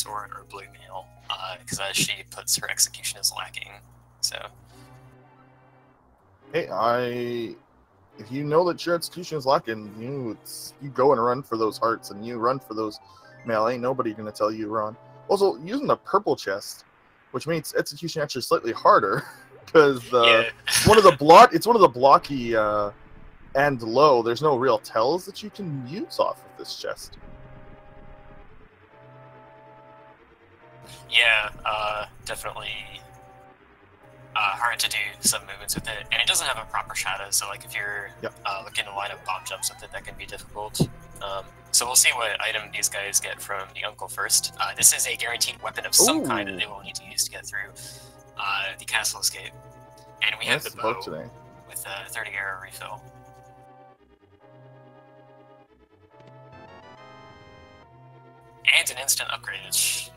sword or blue mail, because she puts her execution as lacking. So. Hey, if you know that your execution is lacking, you go and run for those hearts, and you run for those mail. Ain't nobody gonna tell you run. Also, using the purple chest, which makes execution actually slightly harder, because it's one of the blocky and low. There's no real tells that you can use off of this chest. Yeah, definitely hard to do some movements with it, and it doesn't have a proper shadow, so like if you're looking to line up bomb jumps with it, that can be difficult. So we'll see what item these guys get from the uncle first. This is a guaranteed weapon of some kind that they will need to use to get through the castle escape. And we have the bow today with a 30 arrow refill. And an instant upgrade, which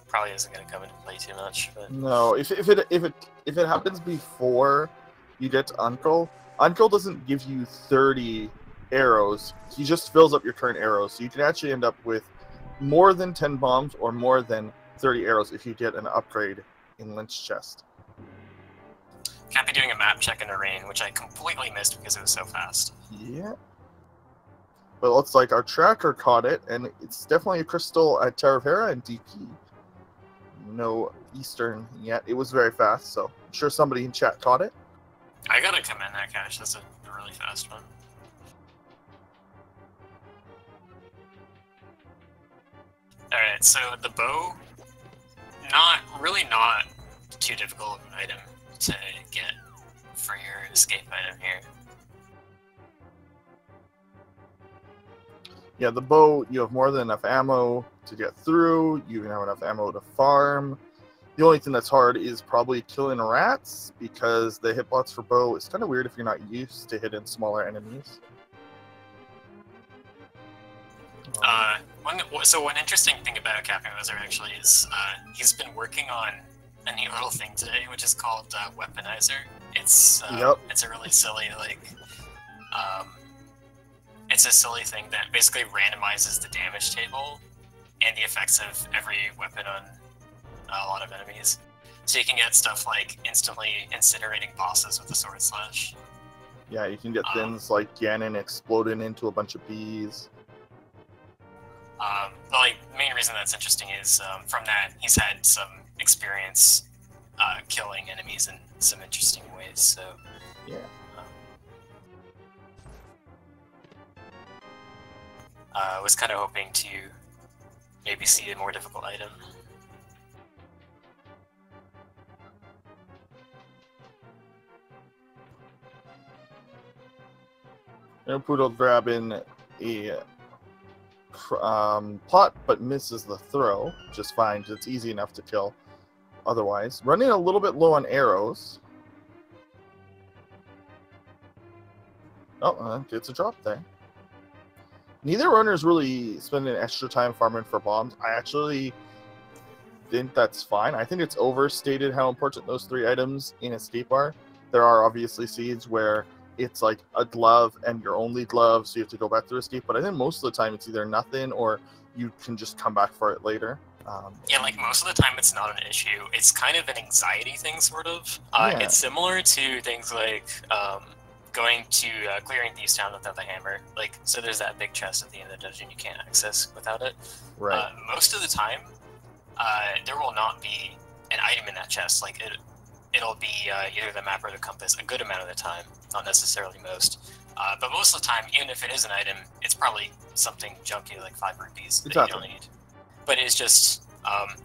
probably isn't going to come into play too much. But... No, if it happens before you get to Uncle doesn't give you 30 arrows. He just fills up your current arrows, so you can actually end up with more than 10 bombs or more than 30 arrows if you get an upgrade in Lynch chest. Can't be doing a map check in the rain, which I completely missed because it was so fast. Yeah. But it looks like our tracker caught it, and it's definitely a crystal at Taravera and DP. No Eastern yet. It was very fast, so I'm sure somebody in chat caught it. I gotta commend that cache. That's a really fast one. Alright, so the bow, not too difficult of an item to get for your escape item here. Yeah, the bow, you have more than enough ammo to get through. You even have enough ammo to farm. The only thing that's hard is probably killing rats, because the hitbox for bow is kind of weird if you're not used to hitting smaller enemies. One interesting thing about kapimozr actually is he's been working on a neat little thing today, which is called Weaponizer. It's a really silly it's a silly thing that basically randomizes the damage table and the effects of every weapon on a lot of enemies. So you can get stuff like instantly incinerating bosses with a sword slash. Yeah, you can get things like Ganon exploding into a bunch of bees. The main reason that's interesting is from that he's had some experience killing enemies in some interesting ways. So yeah. Was kind of hoping to maybe see a more difficult item. Poodle grabbing a pot, but misses the throw. Just fine. It's easy enough to kill. Otherwise, running a little bit low on arrows. Oh, gets a drop there. Neither runner is really spending extra time farming for bombs. I actually think that's fine. I think it's overstated how important those 3 items in escape are. There are obviously seeds where it's like a glove and your only glove, so you have to go back to escape. But I think most of the time it's either nothing or you can just come back for it later. Yeah, like most of the time it's not an issue. It's kind of an anxiety thing, sort of. Yeah. It's similar to things like going to clearing Thieves Town without the hammer. Like, so there's that big chest at the end of the dungeon you can't access without it. Right. Most of the time, there will not be an item in that chest. Like, it'll be either the map or the compass a good amount of the time, not necessarily most. But most of the time, even if it is an item, it's probably something junky like 5 rupees that you don't need. But it's just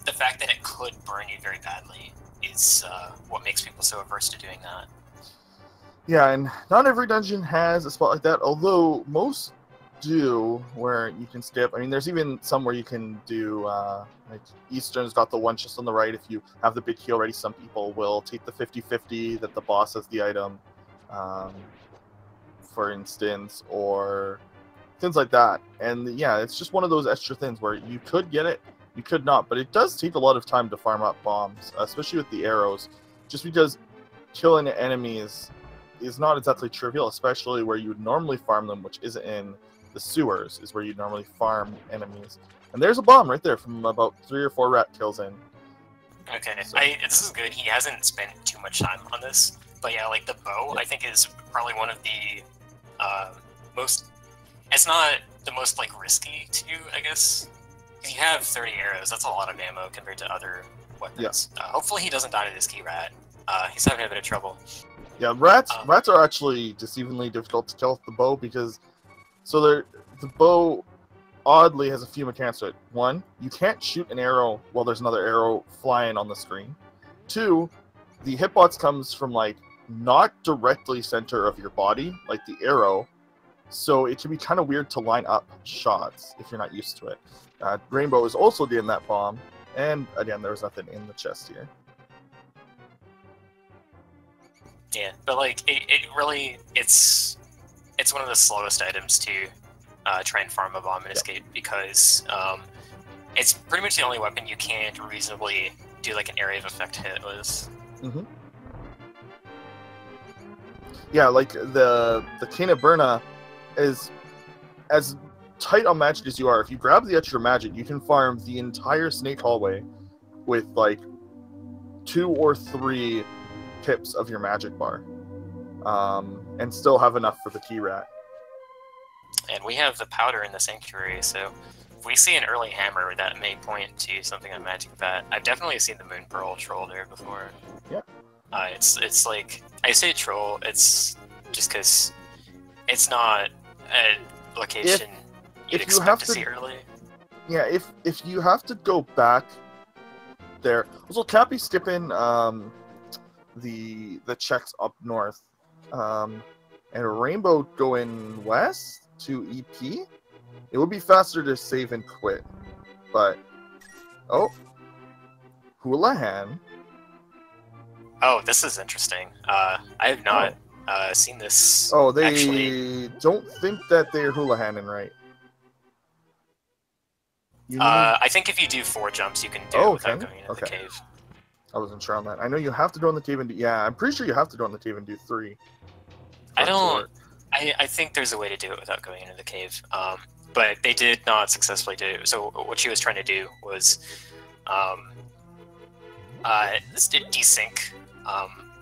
the fact that it could burn you very badly is what makes people so averse to doing that. Yeah, and not every dungeon has a spot like that, although most do, where you can skip. I mean, there's even some where you can do, like, Eastern's got the one just on the right. If you have the big heal ready, some people will take the 50-50 that the boss has the item, for instance, or things like that. And yeah, it's just one of those extra things where you could get it, you could not, but it does take a lot of time to farm up bombs, especially with the arrows, just because killing enemies is not exactly trivial, especially where you would normally farm them, which isn't in the sewers is where you normally farm enemies. And there's a bomb right there from about 3 or 4 rat kills in. Okay, So. this is good. He hasn't spent too much time on this, but yeah, like the bow, I think is probably one of the most. It's not the most like risky to you, I guess. You have 30 arrows. That's a lot of ammo compared to other weapons. Yeah. Hopefully, he doesn't die to this key rat. He's having a bit of trouble. Yeah, rats are actually deceivingly difficult to kill with the bow because the bow oddly has a few mechanics to it. 1, you can't shoot an arrow while there's another arrow flying on the screen. 2, the hitbox comes from like not directly center of your body, like the arrow, so it can be kind of weird to line up shots if you're not used to it. Rainbow is also doing that bomb, and again, there was nothing in the chest here. Yeah, but like it really it's one of the slowest items to try and farm a bomb and escape because it's pretty much the only weapon you can't reasonably do like an area of effect hit with. Mm-hmm. Yeah, like the Cane of Burna is as tight on magic as you are. If you grab the extra magic, you can farm the entire snake hallway with like 2 or 3 tips of your magic bar, and still have enough for the key rat. And we have the powder in the sanctuary, so if we see an early hammer, that may point to something on Magic Bat. I've definitely seen the Moon Pearl troll there before. Yeah. It's like, I say troll, it's just because it's not a location you'd expect to see early. Yeah, if you have to go back there. Also, Cappy skipping the checks up north, and Rainbow going west to EP. It would be faster to save and quit, but Houlihan. Oh, this is interesting. I have not seen this. Oh, they actually don't think that they're Houlihaning right. I think if you do 4 jumps, you can do it without going into the cave. I wasn't sure on that. I know you have to go in the cave and do... Yeah, I'm pretty sure you have to go in the cave and do 3. I think there's a way to do it without going into the cave. But they did not successfully do it. So what she was trying to do was desync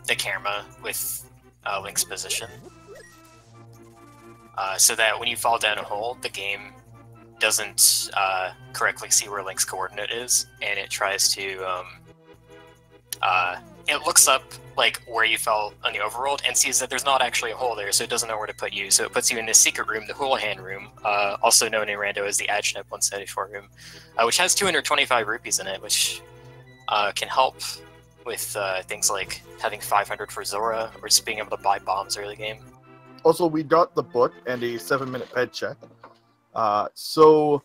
the camera with Link's position. So that when you fall down a hole, the game doesn't correctly see where Link's coordinate is, and it tries to... it looks up like where you fell on the overworld and sees that there's not actually a hole there, so it doesn't know where to put you. So it puts you in this secret room, the Houlihan room, also known in Rando as the Ajnep 174 room, which has 225 rupees in it, which can help with things like having 500 for Zora or just being able to buy bombs early game. Also, we got the book and a 7-minute ped check. So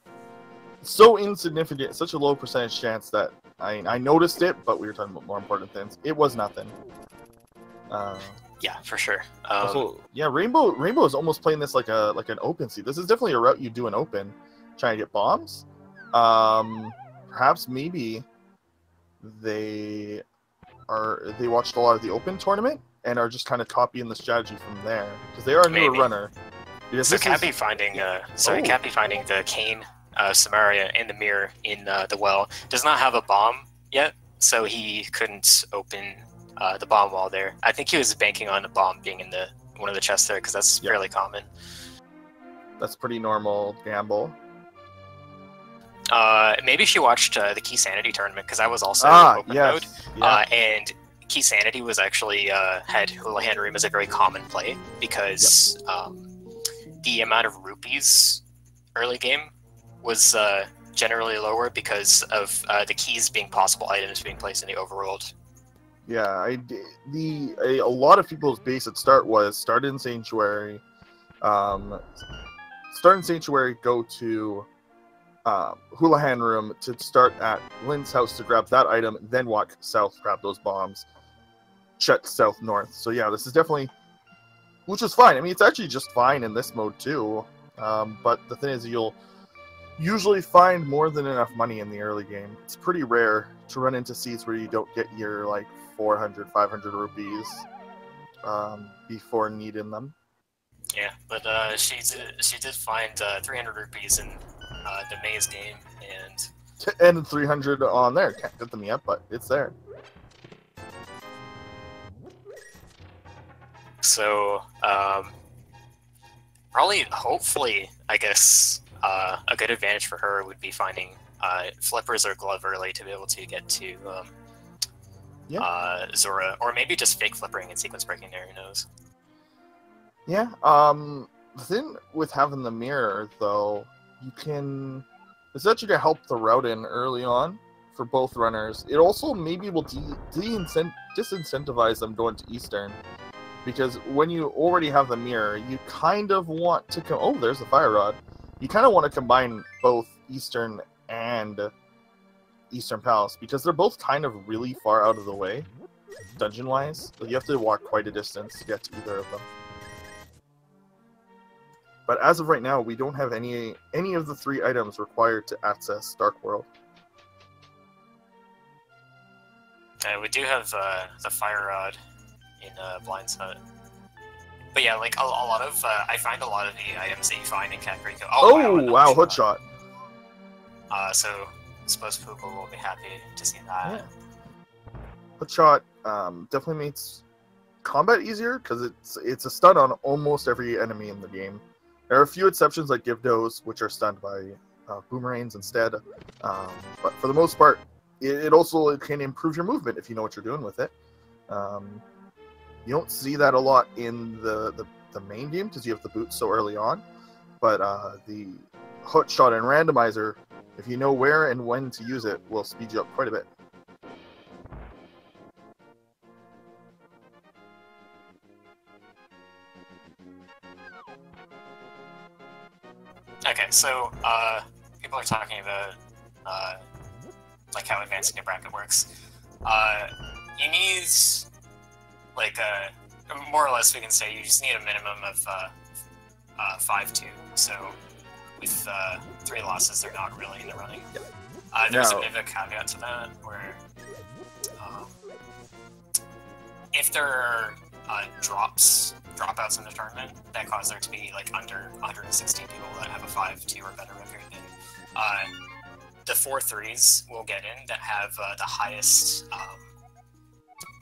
insignificant, such a low percentage chance that I noticed it, but we were talking about more important things. It was nothing. Yeah, for sure. Also, yeah, Rainbow is almost playing this like an open seed. This is definitely a route you do an open, trying to get bombs. Perhaps maybe they watched a lot of the open tournament and are just kind of copying the strategy from there because they are a newer runner. So Cappy finding the cane Samaria in the mirror in the well does not have a bomb yet, so he couldn't open the bomb wall there. I think he was banking on the bomb being in one of the chests there because that's fairly common. That's pretty normal gamble. Maybe she watched the Key Sanity tournament because I was also in open mode, and Key Sanity was actually had Houlihan Room as a very common play because the amount of rupees early game was generally lower because of the keys being possible items being placed in the overworld. Yeah, a lot of people's base at start in Sanctuary, go to Houlihan Room to start at Lynn's house to grab that item, then walk south, grab those bombs, check south-north. So yeah, this is definitely, which is fine. I mean, it's actually just fine in this mode too, but the thing is you'll usually find more than enough money in the early game. It's pretty rare to run into seeds where you don't get your like 400, 500 rupees before needing them. Yeah, but she did find 300 rupees in the maze game, And 300 on there. Can't get them yet, but it's there. so probably, hopefully, I guess a good advantage for her would be finding flippers or glove early to be able to get to Zora, or maybe just fake flippering and sequence breaking there. Who knows? Yeah. The thing with having the mirror, though, you can essentially help the route in early on for both runners. It also maybe will disincentivize them going to Eastern, because when you already have the mirror, you kind of want to oh, there's the fire rod. You kind of want to combine both Eastern and Eastern Palace, because they're both kind of really far out of the way, dungeon-wise. You have to walk quite a distance to get to either of them. But as of right now, we don't have any of the 3 items required to access Dark World. We do have the fire rod in Blind's Hut. But yeah, like a lot of I find a lot of the items that you find in Kakariko. Oh wow, hookshot. So I suppose Poogle will be happy to see that. Yeah. Hookshot definitely makes combat easier, because it's a stun on almost every enemy in the game. There are a few exceptions like Gyvdos, which are stunned by boomerangs instead. But for the most part, it also can improve your movement if you know what you're doing with it. You don't see that a lot in the main game because you have the boots so early on. But the hookshot and randomizer, if you know where and when to use it, will speed you up quite a bit. Okay, so people are talking about like how advancing your bracket works. You need like more or less we can say you just need a minimum of 5-2. So with 3 losses, they're not really in the running. There's a bit of a caveat to that where if there are dropouts in the tournament that cause there to be like under 116 people that have a 5-2 or better record, then the 4 threes will get in that have the highest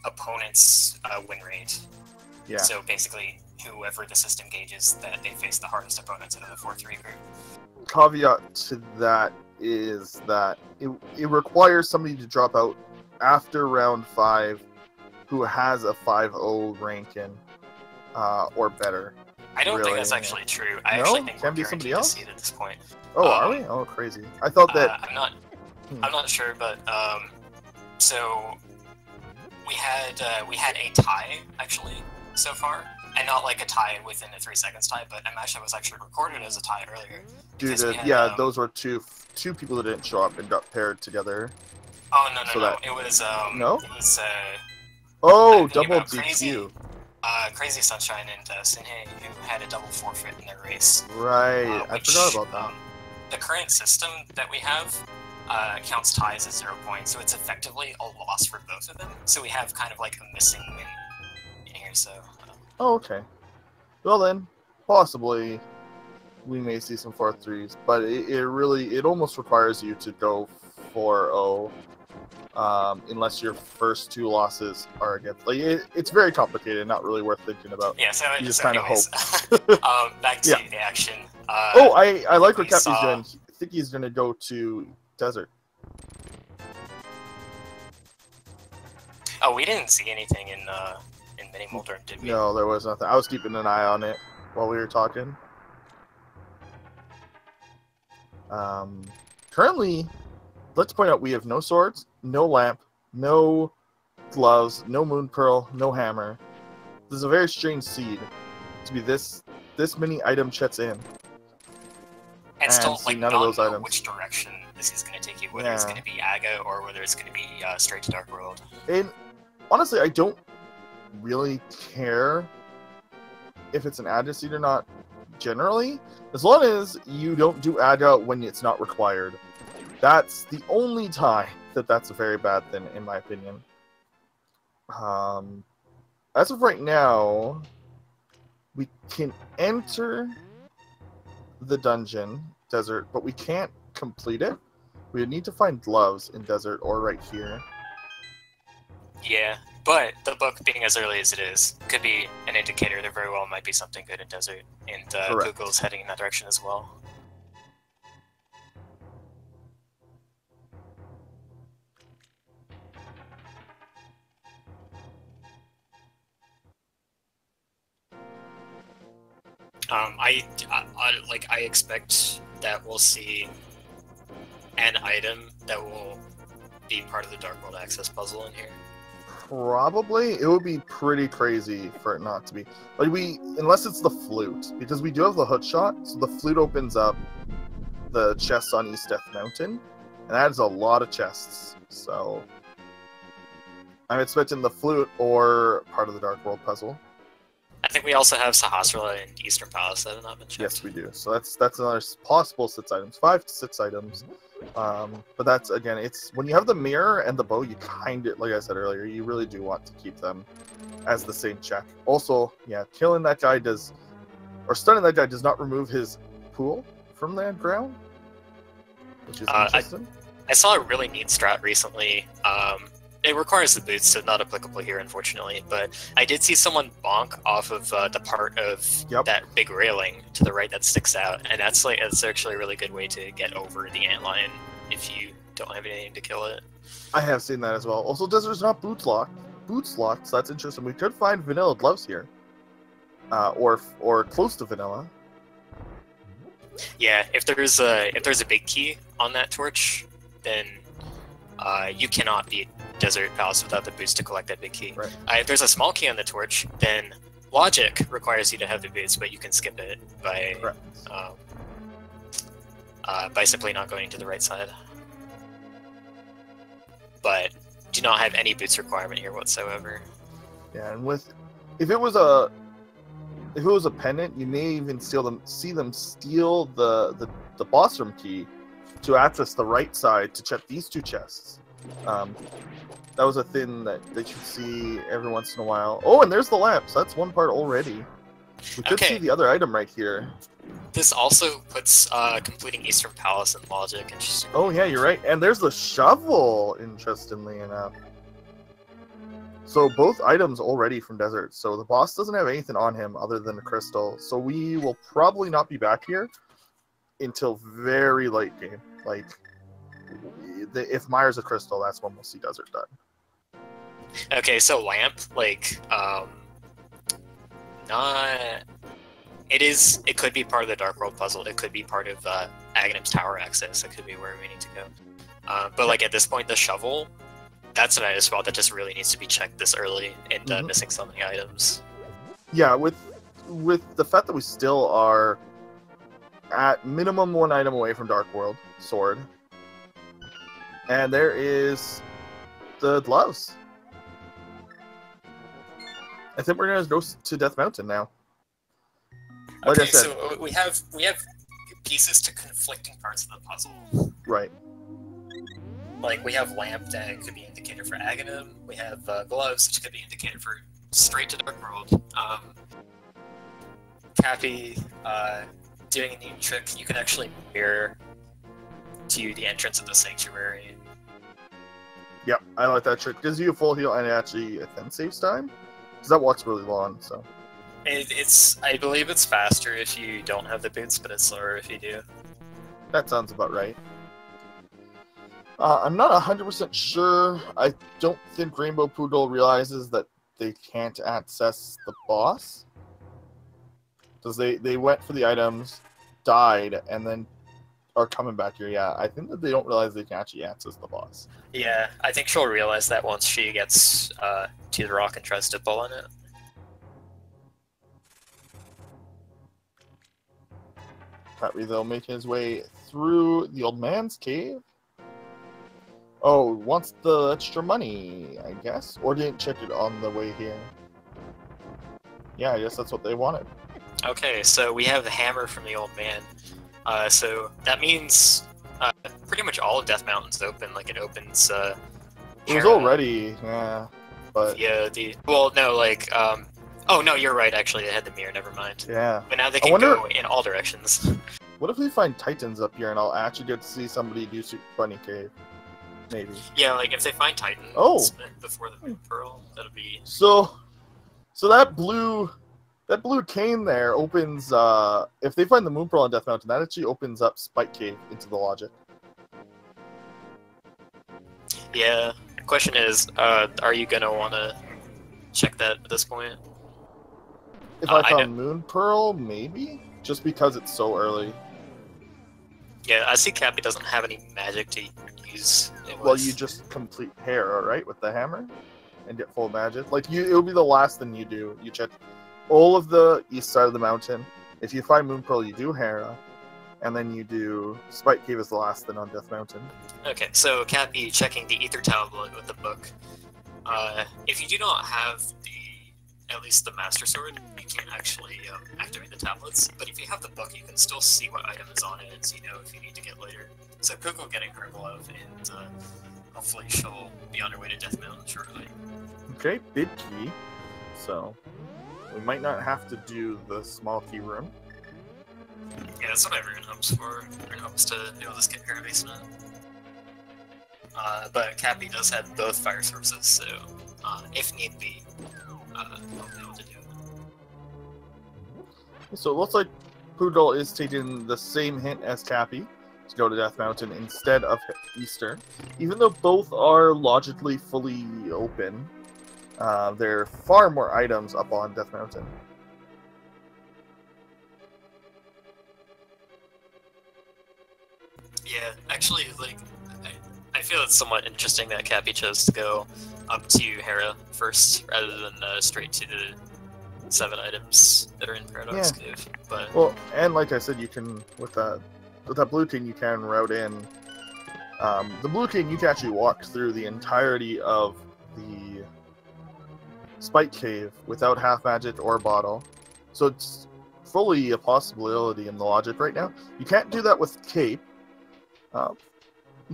opponent's win rate. Yeah. So basically, whoever the system gauges that they face the hardest opponents out of the 4-3 group. Caveat to that is that it requires somebody to drop out after round 5 who has a 5-0 ranking or better. I don't think that's actually true. I actually think can we're be somebody else to see it at this point. Oh, are we? Oh, crazy! I thought that. I'm not sure, but so we had a tie actually so far, and not like a tie within a 3 seconds tie, but Amasha was actually recorded as a tie earlier. Dude, yeah, those were two people that didn't show up and got paired together. Oh no! It was no. It was double DQ. Crazy Sunshine and Sinhei, who had a double forfeit in their race. Right, I forgot about that. The current system that we have counts ties as 0 points, so it's effectively a loss for both of them. So we have kind of like a missing win in here. So. Oh, okay. Well then, possibly we may see some 4-3s, but it almost requires you to go 4-0. Unless your first 2 losses are against, like it's very complicated, not really worth thinking about. Yeah, so you just kind of hope. Back to the action. I like what Cappy's doing. I think he's gonna go to desert. Oh, we didn't see anything in Mini Molder, did we? No, there was nothing. I was keeping an eye on it while we were talking. Currently, let's point out we have no swords, no lamp, no gloves, no moon pearl, no hammer. This is a very strange seed to be this many item chets in. And still, like, none of those items. Which direction this is going to take you, whether it's going to be Aga or whether it's going to be straight to Dark World. And honestly, I don't really care if it's an Aga seed or not, generally, as long as you don't do Aga when it's not required. That's the only time that's a very bad thing, in my opinion. As of right now, We can enter the dungeon, desert, but we can't complete it. We would need to find gloves in desert or right here. Yeah, but the book being as early as it is could be an indicator there very well might be something good in desert, and Google's heading in that direction as well. I expect that we'll see an item that will be part of the Dark World Access puzzle in here. Probably. It would be pretty crazy for it not to be. Like unless it's the flute, because we do have the hook shot, so the flute opens up the chests on East Death Mountain, and that is a lot of chests. So I'm expecting the flute or part of the Dark World puzzle. I think we also have Sahasrara and Eastern Palace that have not been checked. Yes, we do. So that's another possible 6 items, 5 to 6 items. But that's, again, it's when you have the mirror and the bow, you kind of, like I said earlier, you really do want to keep them as the same check. Also, yeah, killing that guy stunning that guy does not remove his pool from the ground, which is interesting. I saw a really neat strat recently. It requires the boots, so not applicable here, unfortunately. But I did see someone bonk off of the part of that big railing to the right that sticks out, and that's actually a really good way to get over the antlion if you don't have anything to kill it. I have seen that as well. Also, Desert's not boots locked, so that's interesting. We could find vanilla gloves here, or close to vanilla. Yeah, if there's a big key on that torch, then you cannot beat Desert Palace without the boots to collect that big key. Right. If there's a small key on the torch, then logic requires you to have the boots, but you can skip it by simply not going to the right side. But do not have any boots requirement here whatsoever. Yeah, and if it was a pendant, you may even see them steal the boss room key to access the right side to check these 2 chests. That was a thing that you see every once in a while. Oh, and there's the lamp, so that's one part already. We could see the other item right here. This also puts completing Eastern Palace in logic. Interesting. Oh yeah, you're right. And there's the shovel, interestingly enough. So both items already from Desert. So the boss doesn't have anything on him other than the crystal. So we will probably not be back here until very late game. Like, if Myers a crystal, that's when we'll see Desert done. Okay, so lamp, it could be part of the Dark World puzzle. It could be part of Aghanim's tower access. It could be where we need to go. But at this point, the shovel, that's an item spot that just really needs to be checked this early and missing so many items. Yeah, with the fact that we still are at minimum 1 item away from Dark World sword, and there is the gloves. I think we're gonna go to Death Mountain now. Like I said, so we have pieces to conflicting parts of the puzzle. Right. Like we have lamp that could be indicator for Aghanim. We have gloves, which could be indicator for straight to Dark World. Cappy doing a neat trick. You can actually mirror to the entrance of the sanctuary. Yep, I like that trick. Gives you a full heal and actually a 10 saves time. Because that walks really long, so. I believe it's faster if you don't have the boots, but it's slower if you do. That sounds about right. I'm not 100% sure. I don't think RainbowPoogle realizes that they can't access the boss. Because they went for the items, died, and then are coming back here. Yeah, I think that they don't realize they can actually access the boss. Yeah, I think she'll realize that once she gets to the rock and tries to pull on it. Probably they'll make his way through the old man's cave. Oh, wants the extra money, I guess? Or didn't check it on the way here. Yeah, I guess that's what they wanted. Okay, so we have the hammer from the old man. So that means pretty much all of Death Mountain's open. Like it opens. It was already, yeah, but yeah. Oh no, you're right. Actually, they had the mirror. Never mind. Yeah. But now they I can wonder- go in all directions. What if we find Titans up here and I'll actually get to see somebody do Super Bunny Cave? Maybe. Yeah, like if they find Titan before the Moon Pearl, that'll be. So that blue cane there opens. If they find the Moon Pearl on Death Mountain, that actually opens up Spike Cave into the logic. Yeah. The question is, are you gonna want to check that at this point? If I found Moon Pearl, maybe, just because it's so early. Yeah, I see Cappy doesn't have any magic to use. Well, you just complete Hera, right, with the hammer, and get full magic. Like it'll be the last thing you do. You check all of the east side of the mountain. If you find Moon Pearl, you do Hera, and then you do Spike Cave is the last thing on Death Mountain. Okay, so Cappy checking the Ether Tablet with the book. If you do not have at least the Master Sword, you can't actually activate the tablets. But if you have the book, you can still see what item is on it, so you know if you need to get later. So Poogle getting her glove, and hopefully she'll be on her way to Death Mountain shortly. Okay, big key. So we might not have to do the small key room. Yeah, that's what everyone hopes for. Everyone hopes to be able to skip her basement. But Cappy does have both fire sources, so if need be, he'll be able to do it. So it looks like Poogle is taking the same hint as Cappy to go to Death Mountain instead of Easter. Even though both are logically fully open, there are far more items up on Death Mountain. Yeah, actually, like, I feel it's somewhat interesting that Cappy chose to go up to Hera first, rather than straight to the 7 items that are in Paradox Cave. But well, and like I said, you can with that blue king, you can route in. The blue king, you can actually walk through the entirety of the Spike Cave without half magic or bottle, so it's fully a possibility in the logic right now. You can't do that with Cape.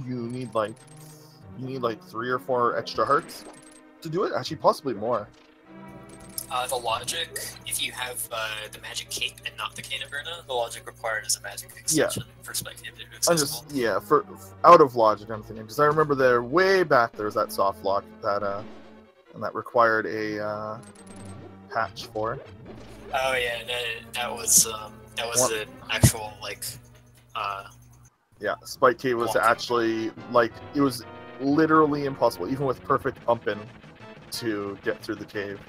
You need like 3 or 4 extra hearts to do it. Actually, possibly more. The logic, if you have the magic cape and not the Cane of Verna, the logic required is a magic extension for Spike Cave to be accessible. For out of logic, I'm thinking, because I remember there way back there was that soft lock that and that required a patch for. Oh yeah, that was an actual like. Yeah, Spike Cave was actually like it was literally impossible, even with perfect pumping, to get through the cave.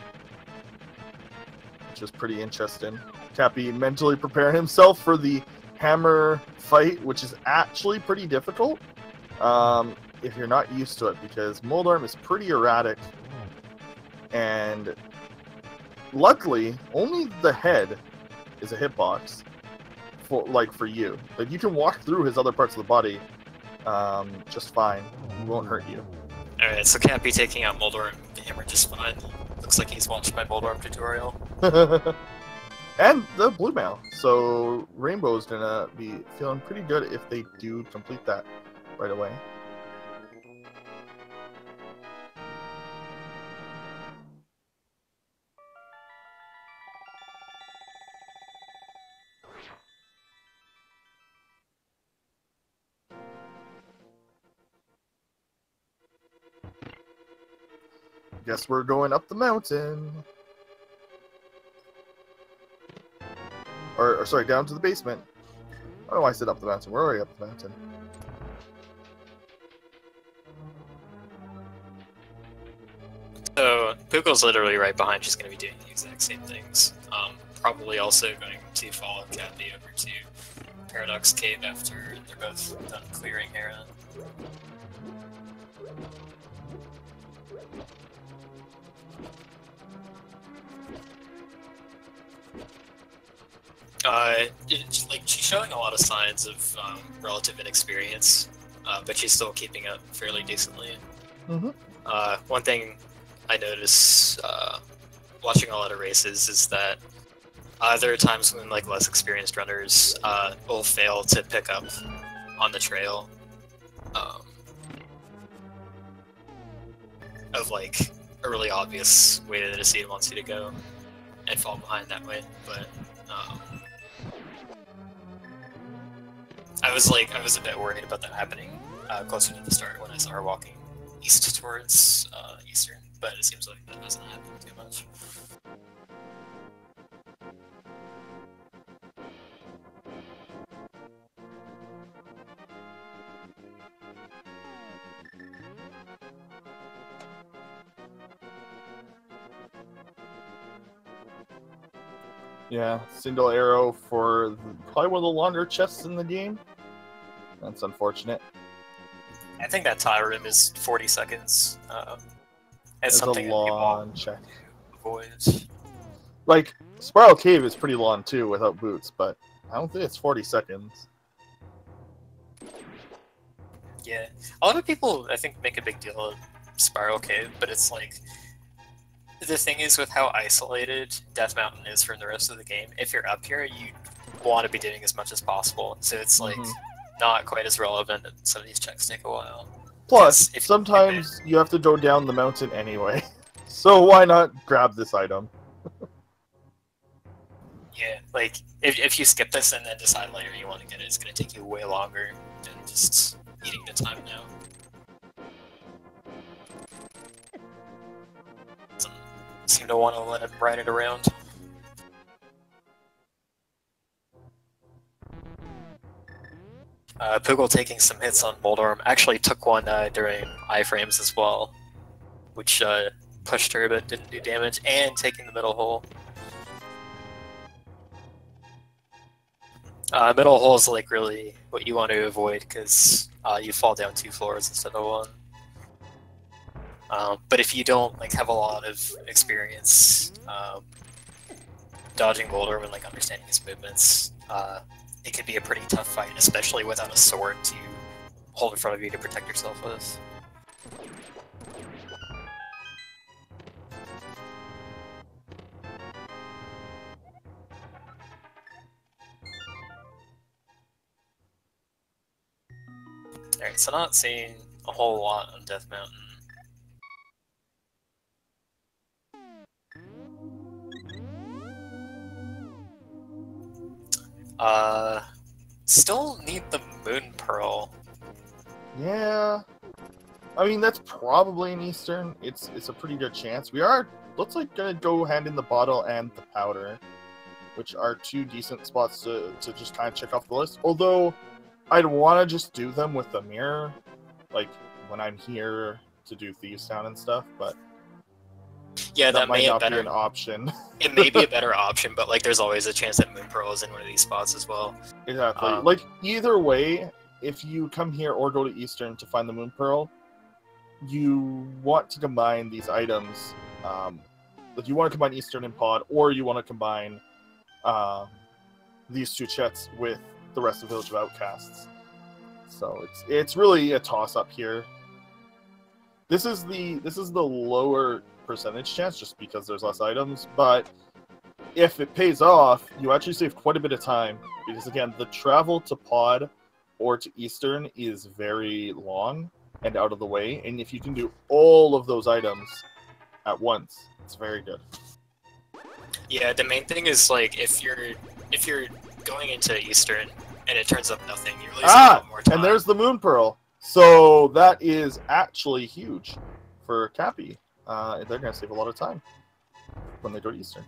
Which was pretty interesting. Cappy mentally preparing himself for the hammer fight, which is actually pretty difficult if you're not used to it, because Moldarm is pretty erratic, and luckily only the head is a hitbox for you. Like you can walk through his other parts of the body just fine. He won't hurt you. Alright, so Cappy taking out Moldor and the hammer just fine. Looks like he's watched my Moldor tutorial. And the blue mail. So Rainbow's gonna be feeling pretty good if they do complete that right away. Guess we're going up the mountain. Or sorry, down to the basement. I don't know why I said up the mountain. We're already up the mountain. So, Poogle's literally right behind. She's going to be doing the exact same things. Probably also going to follow Cappy over to Paradox Cave after they're both done clearing Hera. Like she's showing a lot of signs of relative inexperience, but she's still keeping up fairly decently. Mm-hmm. One thing I notice watching a lot of races is that there are times when like less experienced runners will fail to pick up on the trail of like a really obvious way that a seed wants you to go. I'd fall behind that way, but I was a bit worried about that happening closer to the start when I saw her walking east towards Eastern, but it seems like that doesn't happen too much. Yeah, single arrow for probably one of the longer chests in the game. That's unfortunate. I think that tie room is 40 seconds. It's something a that long check. Avoid. Like, Spiral Cave is pretty long too without boots, but I don't think it's 40 seconds. Yeah, a lot of people I think make a big deal of Spiral Cave, but it's like the thing is with how isolated Death Mountain is from the rest of the game. If you're up here, you want to be doing as much as possible, so it's like not quite as relevant. And some of these checks take a while. Plus, sometimes you have to go down the mountain anyway, so why not grab this item? Yeah, like if you skip this and then decide later you want to get it, it's going to take you way longer than just eating the time now. Doesn't seem to want to let it ride it around. Poogle taking some hits on Boulder actually took one during iframes as well, which pushed her but didn't do damage, and taking the middle hole. Middle hole is like really what you want to avoid because you fall down 2 floors instead of 1. But if you don't like have a lot of experience dodging Boulder and like understanding his movements, it could be a pretty tough fight, especially without a sword to hold in front of you to protect yourself with. Alright, so not seeing a whole lot on Death Mountain. Still need the Moon Pearl. Yeah. I mean, that's probably an Eastern. It's a pretty good chance. We are, looks like, gonna go hand in the bottle and the powder, which are 2 decent spots to just kind of check off the list. Although, I'd want to just do them with the mirror, like, when I'm here to do Thieves Town and stuff, but yeah, that might may not be be an option. It may be a better option, but like, there's always a chance that Moon Pearl is in one of these spots as well. Exactly. Like, either way, if you come here or go to Eastern to find the Moon Pearl, you want to combine these items. Like, you want to combine Eastern and Pod, or you want to combine these 2 chests with the rest of Village of Outcasts. So it's really a toss-up here. This is the lower percentage chance just because there's less items, but if it pays off, you actually save quite a bit of time because again, the travel to Pod or to Eastern is very long and out of the way, and if you can do all of those items at once, it's very good. Yeah, the main thing is like if you're going into Eastern and it turns up nothing, you're losing a lot more time. And there's the Moon Pearl. So that is actually huge for Cappy. They're going to save a lot of time when they go to Eastern.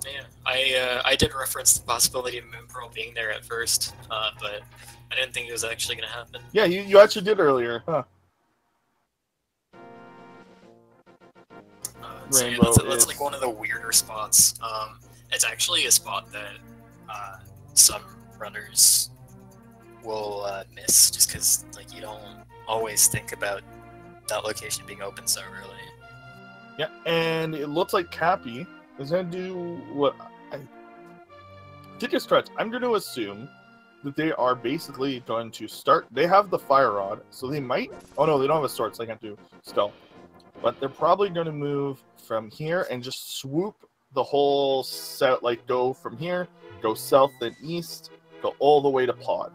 Yeah, I did reference the possibility of Moon Pearl being there at first, but I didn't think it was actually going to happen. Yeah, you actually did earlier, huh? So yeah, that's like one of the weirder spots. It's actually a spot that some runners will miss just because like you don't always think about that location being open so early. Yeah, and it looks like Cappy is going to do what I think is correct. I'm going to assume that they are basically going to start. They have the fire rod, so they might. Oh no, they don't have a sword, so they can't do stealth. But they're probably going to move from here and just swoop the whole set. Like go from here, go south, then east, go all the way to Pod.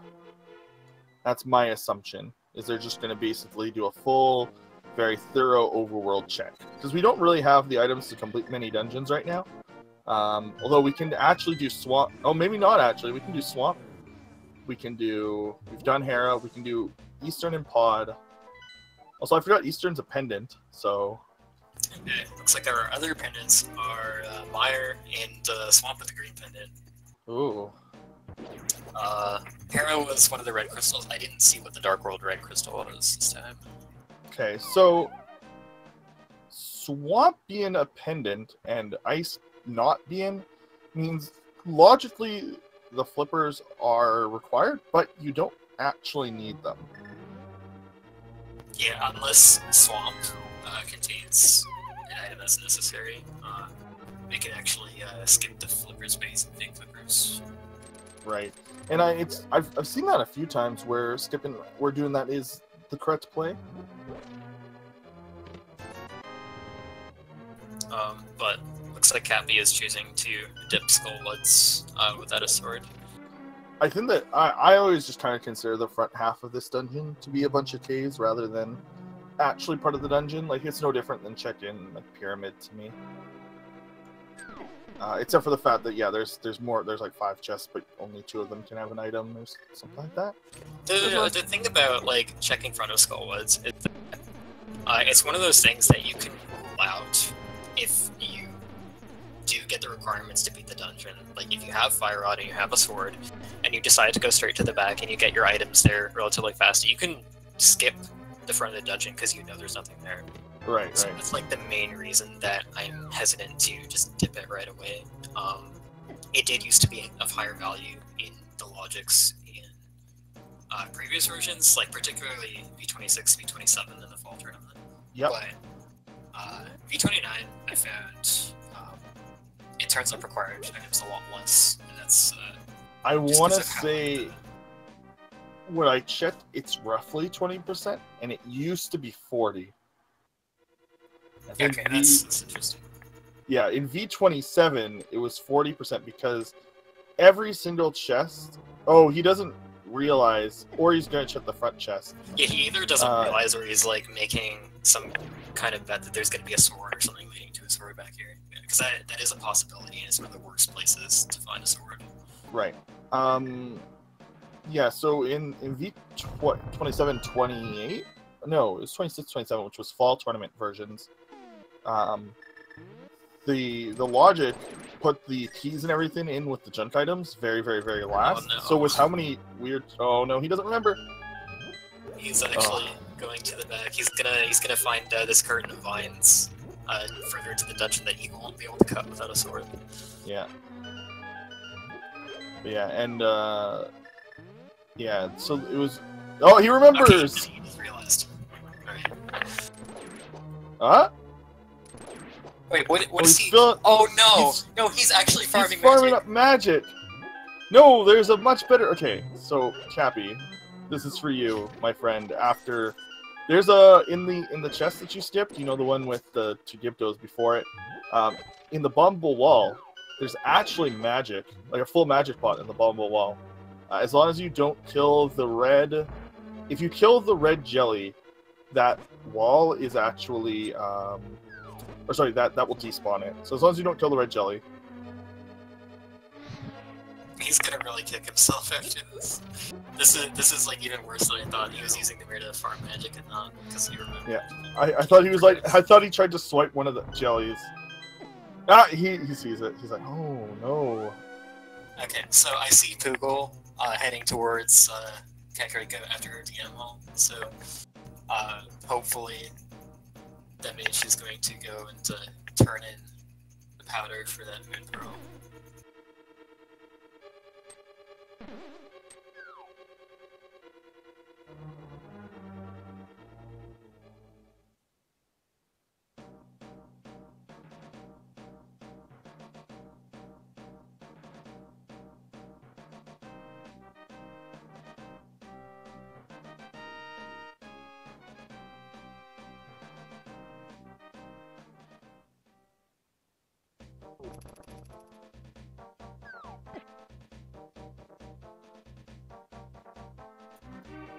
That's my assumption. Is they're just going to basically do a full, very thorough overworld check because we don't really have the items to complete many dungeons right now. Although we can actually do swamp. Oh, maybe not actually. We can do swamp. We can do. We've done Hera. We can do Eastern and Pod. Also, I forgot Eastern's a pendant. So. Okay. Looks like our other pendants are Mire and Swamp with the green pendant. Ooh. Hera was one of the red crystals. I didn't see what the Dark World red crystal was this time. Okay, so Swamp being a pendant and Ice not being means logically the flippers are required, but you don't actually need them. Yeah, unless Swamp contains an item that's necessary. We can actually skip the flippers base and big flippers. Right, and I've seen that a few times where doing that is the correct play. But looks like Cappy is choosing to dip Skullwoods without a sword. I think that I always just kind of consider the front half of this dungeon to be a bunch of caves rather than actually part of the dungeon. Like, it's no different than check-in like pyramid to me. Except for the fact that there's more. There's like 5 chests, but only 2 of them can have an item or something like that. The thing about like checking front of Skullwoods is it's one of those things that you can rule out if you do get the requirements to beat the dungeon. Like if you have Fire Rod and you have a sword, and you decide to go straight to the back and you get your items there relatively fast, you can skip the front of the dungeon because you know there's nothing there. Right, So right. that's like the main reason that I'm hesitant to just dip it right away. It did used to be of higher value in the logics in previous versions, like particularly V26, V27 in the fall tournament. Yep. But V29, I found it turns up required items a lot less, and that's. I want to say, when I checked, it's roughly 20%, and it used to be 40. Okay, that's interesting. Yeah, in V27, it was 40% because every single chest... Oh, he doesn't realize, or he's going to check the front chest. Yeah, he either doesn't realize or he's like making some kind of bet that there's going to be a sword or something leading to a sword back here. Because that is a possibility, and it's one of the worst places to find a sword. Right. Yeah, so in V27, 28... No, it was 26, 27, which was fall tournament versions. The logic put the keys and everything in with the junk items very, very, very last. Oh, no. So with how many weird... Oh, no, he doesn't remember. He's actually going to the back. He's gonna find this curtain of vines further into the dungeon that he won't be able to cut without a sword. Yeah. Yeah, and yeah, so it was... Oh, he remembers! Okay, he just realized. Alright. Huh? Wait, what is he? Still... Oh no! No, he's actually farming He's farming magic. up magic! No, there's a much better... Okay, so, Cappy, this is for you, my friend. After... There's a... In the chest that you skipped, you know, the one with the 2 Gyptos before it, in the Bumble Wall, there's actually magic, like a full magic pot in the Bumble Wall. As long as you don't kill the red... If you kill the red jelly, that wall is actually... Or sorry, that will despawn it. So as long as you don't kill the red jelly. He's gonna really kick himself after this. This is like even worse than I thought. He was using the mirror to farm magic and not because he remembered. Yeah, I thought he was like... I thought he tried to swipe one of the jellies. Ah, he sees it. He's like, oh no. Okay, so I see Poogle heading towards Kakariko after her DM hall. So hopefully that means she's going to go and turn in the powder for that moon pearl.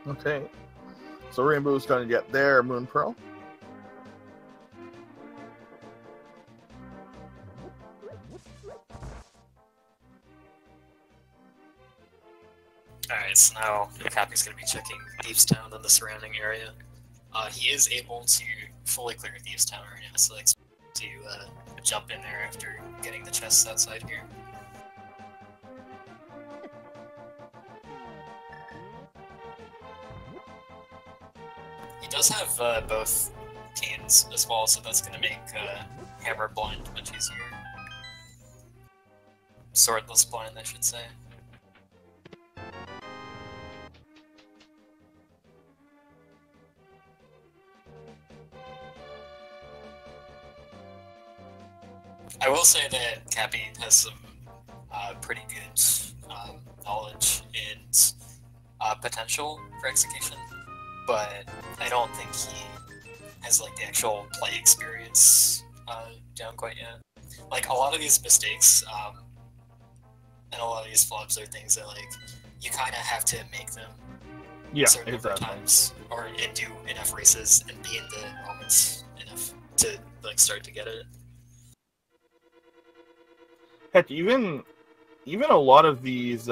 Okay. So Rainbow's gonna get their Moon Pearl. Alright, so now Cappy's going to be checking Thieves Town and the surrounding area. He is able to fully clear Thieves Town right now, so I expect to jump in there after getting the chests outside here. He does have both cans as well, so that's going to make Hammer blind much easier. Swordless blind, I should say. I will say that Cappy has some pretty good knowledge and potential for execution, but I don't think he has like the actual play experience down quite yet. Like a lot of these mistakes and a lot of these flops are things that like you kind of have to make them certain number of times, or and do enough races and be in the moments enough to like start to get it. Heck, even a lot of these,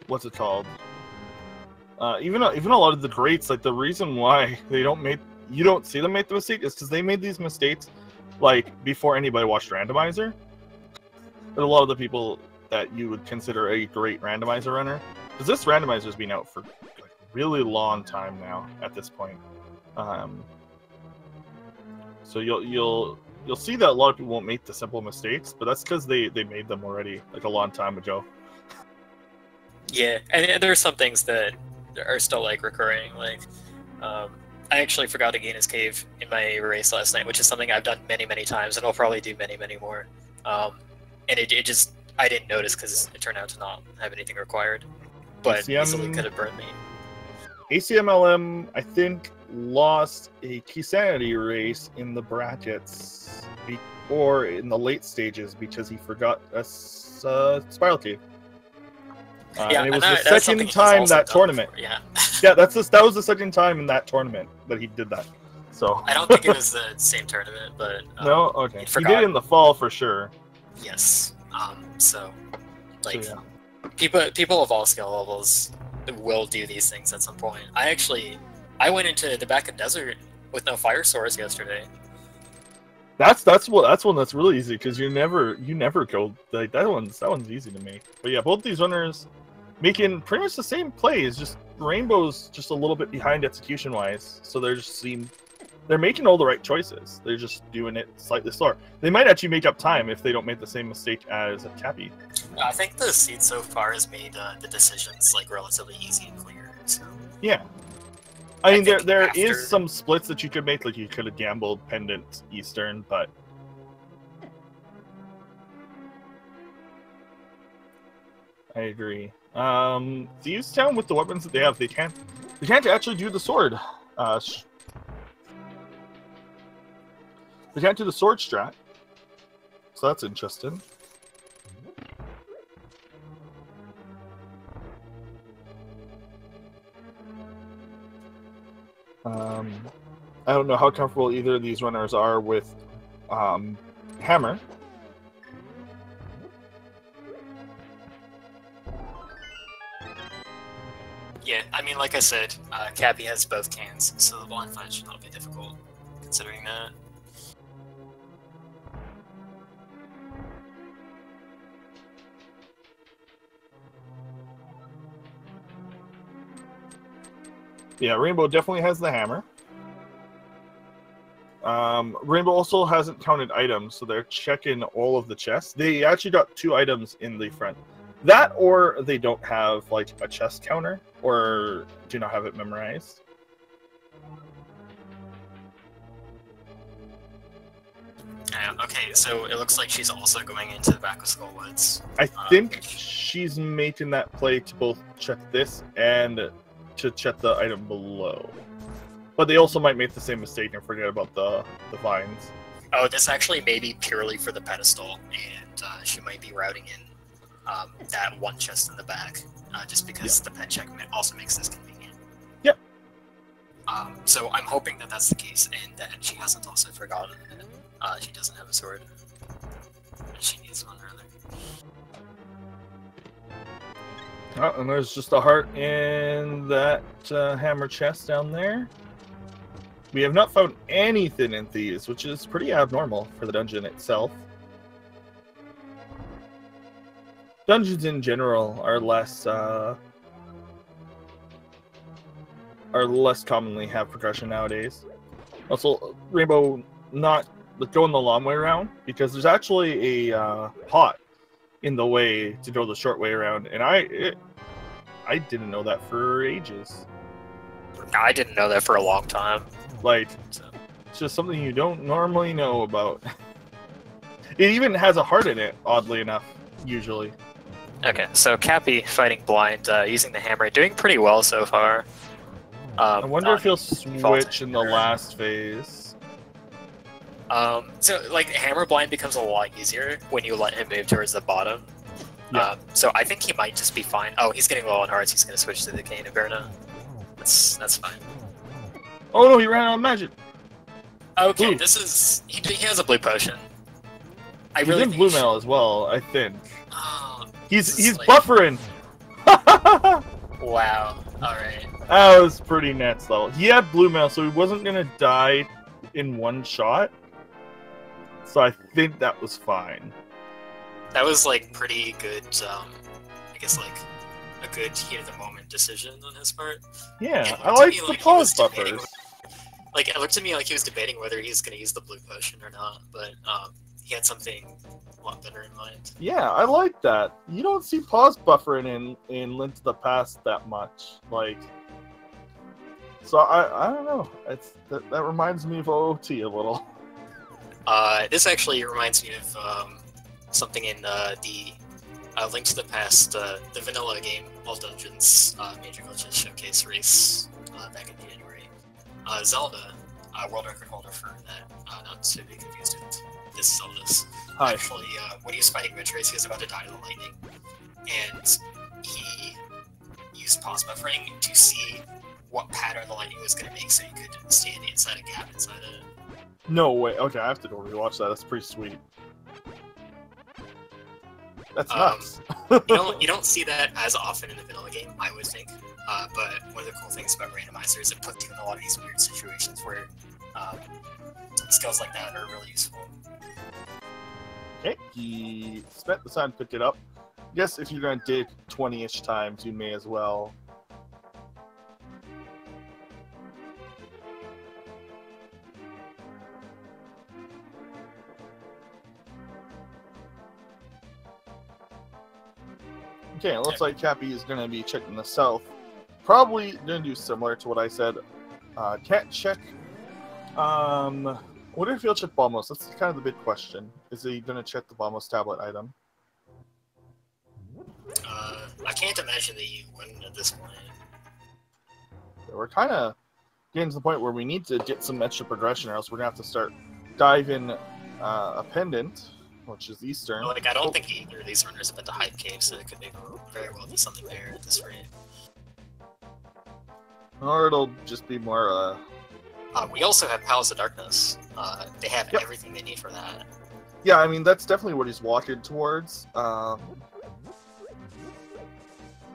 what's it called? Even a lot of the greats, like the reason why you don't see them make the mistake is because they made these mistakes like before anybody watched Randomizer. But a lot of the people that you would consider a great Randomizer runner, because this Randomizer's been out for like a really long time now at this point. So you'll see that a lot of people won't make the simple mistakes, but that's because they made them already like a long time ago. Yeah, and there are some things that are still like recurring. Like, I actually forgot to gain his cave in my race last night, which is something I've done many times, and I'll probably do many more. And it just I didn't notice because it turned out to not have anything required, but easily could have burned me. ACMLM, I think, lost a key sanity race in the brackets or in the late stages because he forgot a spiral cave. Yeah, and it was the second time that tournament. Before, yeah, yeah, that was the second time in that tournament that he did that. So I don't think it was the same tournament, but no, okay, he did it in the fall for sure. Yes. So like yeah. people of all skill levels will do these things at some point. I went into the back of desert with no fire source yesterday. That's one that's really easy because you never go like that one's easy to make. But yeah, both these runners making pretty much the same plays, just Rainbow's just a little bit behind execution wise, so they're making all the right choices. They're just doing it slightly slower. They might actually make up time if they don't make the same mistake as Cappy. I think the seed so far has made the decisions like relatively easy and clear. So yeah, I mean there is some splits that you could make, like you could have gambled Pendant Eastern, but I agree. Thieves Town with the weapons that they have, they can't actually do the sword. They can't do the sword strat, so that's interesting. I don't know how comfortable either of these runners are with Hammer. Yeah, I mean, like I said, Cappy has both cans, so the blind fight should not be difficult, considering that. Yeah, Rainbow definitely has the hammer. Rainbow also hasn't counted items, so they're checking all of the chests. They actually got 2 items in the front. That, or they don't have like a chest counter, or do not have it memorized. Okay, so it looks like she's also going into the back of Skull Woods. I think she's making that play to both check this and to check the item below. But they also might make the same mistake and forget about the vines. Oh, this actually may be purely for the pedestal, and she might be routing in that one chest in the back, just because the pen check also makes this convenient. Yep. So I'm hoping that that's the case, and that she hasn't also forgotten that she doesn't have a sword. She needs one, rather. Oh, and there's just a heart in that hammer chest down there. We have not found anything in these, which is pretty abnormal for the dungeon itself. Dungeons in general are less commonly have progression nowadays. Also, Rainbow not going the long way around because there's actually a pot in the way to go the short way around, and I didn't know that for ages. I didn't know that for a long time. Like, it's just something you don't normally know about. It even has a heart in it, oddly enough, usually. Okay, so Cappy fighting blind, using the hammer, doing pretty well so far. I wonder if he'll switch in the last phase. So, like, hammer blind becomes a lot easier when you let him move towards the bottom. Yeah. So I think he might just be fine. Oh, he's getting low on hearts. He's going to switch to the Cane of Berna. That's fine. Oh no, he ran out of magic. Okay, Blue. this is... He has a blue potion. He's in blue mail as well, I think. Oh, He's like... buffering! Wow, alright. That was pretty nuts, though. He had blue mail, so he wasn't going to die in one shot. So I think that was fine. That was, like, pretty good, I guess, like, a good heat-of-the-moment decision on his part. Yeah, I like the pause buffers. Like, it looked to me like he was debating whether he was going to use the blue potion or not, but he had something a lot better in mind. Yeah, I like that. You don't see pause buffering in Link to the Past that much. Like, so I don't know. That reminds me of OOT a little. This actually reminds me of something in the Link to the Past, the vanilla game, All Dungeons Major Glitches Showcase race back in January. Zelda, world record holder for that, not to be confused with this Zelda's. Hi. Actually, when he was fighting Witchrace, he was about to die to the lightning, and he used pause buffering to see what pattern the lightning was going to make so he could stand inside a gap inside it. No way. Okay, I have to go rewatch that. That's pretty sweet. That's nuts. you don't see that as often in the vanilla game, I would think. But one of the cool things about Randomizer is it puts you in a lot of these weird situations where skills like that are really useful. Okay, he spent the time to pick it up. I guess if you're going to dig 20-ish times, you may as well. Okay, it looks like Cappy is going to be checking the south. Probably going to do similar to what I said. Can't check. What if he'll check Bombos? That's kind of the big question. Is he going to check the Bombos tablet item? I can't imagine that you wouldn't at this point. We're kind of getting to the point where we need to get some extra progression, or else we're going to have to start diving a pendant, which is Eastern. Like, I don't think either of these runners have been to Hype Cave, so it could be very well be something there at this rate. Or it'll just be more, we also have Palace of Darkness. They have everything they need for that. Yeah, I mean, that's definitely what he's walking towards.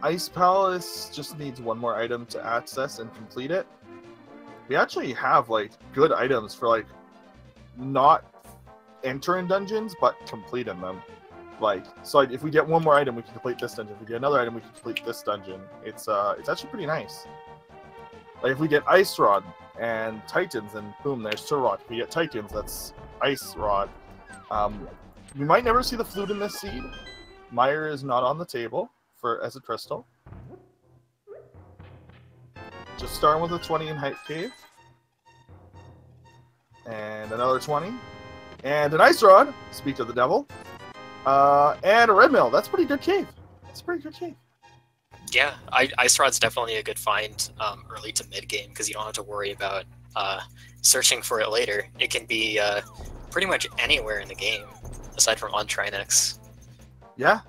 Ice Palace just needs one more item to access and complete it. We actually have, like, good items for, like, not entering dungeons, but completing them. Like, so like, if we get one more item, we can complete this dungeon. If we get another item, we can complete this dungeon. It's actually pretty nice. Like, if we get Ice Rod and Titans, and boom, there's Turok. If we get Titans, that's Ice Rod. We might never see the flute in this seed. Meyer is not on the table as a crystal. Just starting with a 20 in Hype Cave. And another 20. And an Ice Rod, speak of the devil. And a Red Mill. That's a pretty good cave. That's a pretty good cave. Yeah, Ice Rod's definitely a good find early to mid-game, because you don't have to worry about searching for it later. It can be pretty much anywhere in the game, aside from on Trinex. Yeah.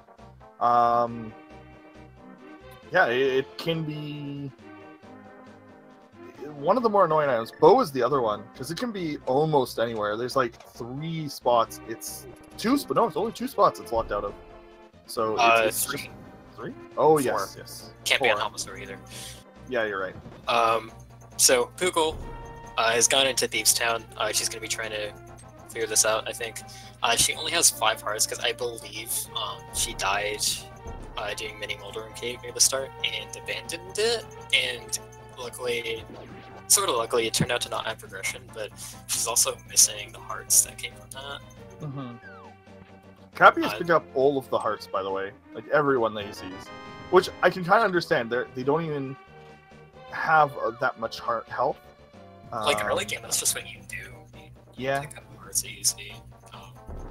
Yeah, it can be one of the more annoying items. Bow is the other one, because it can be almost anywhere. There's like 3 spots. It's 2, but no, it's only 2 spots it's locked out of. So it's 3? Oh, 4. yes, yes. Can't be 4. on Helmsor either. Yeah, you're right. So Poogle has gone into Thieves Town. She's going to be trying to figure this out, I think. She only has 5 hearts because I believe she died doing mini Moldering Cave near the start and abandoned it. And luckily, it turned out to not have progression, but she's also missing the hearts that came from that. Mm-hmm. Cappy has picked up all of the hearts, by the way. Like, everyone that he sees. Which I can kind of understand. They don't even have that much heart health. Like, early game, that's just what you do. You pick up hearts that you see.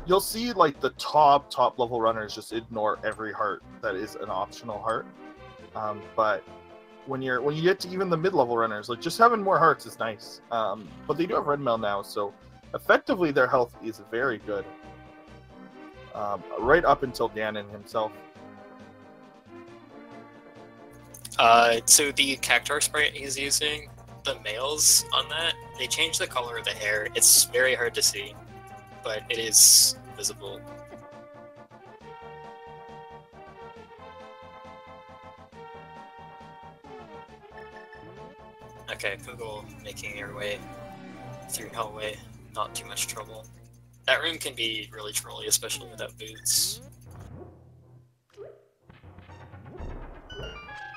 You'll see, like, the top level runners just ignore every heart that is an optional heart. But when you get to even the mid-level runners, like, just having more hearts is nice. But they do have red mail now, so effectively their health is very good. Right up until Ganon himself. So the Cactuar sprite he's using, the males on that, they change the color of the hair. It's very hard to see, but it is visible. Okay, Poogle making her way through Hellway, not too much trouble. That room can be really trolly, especially without boots.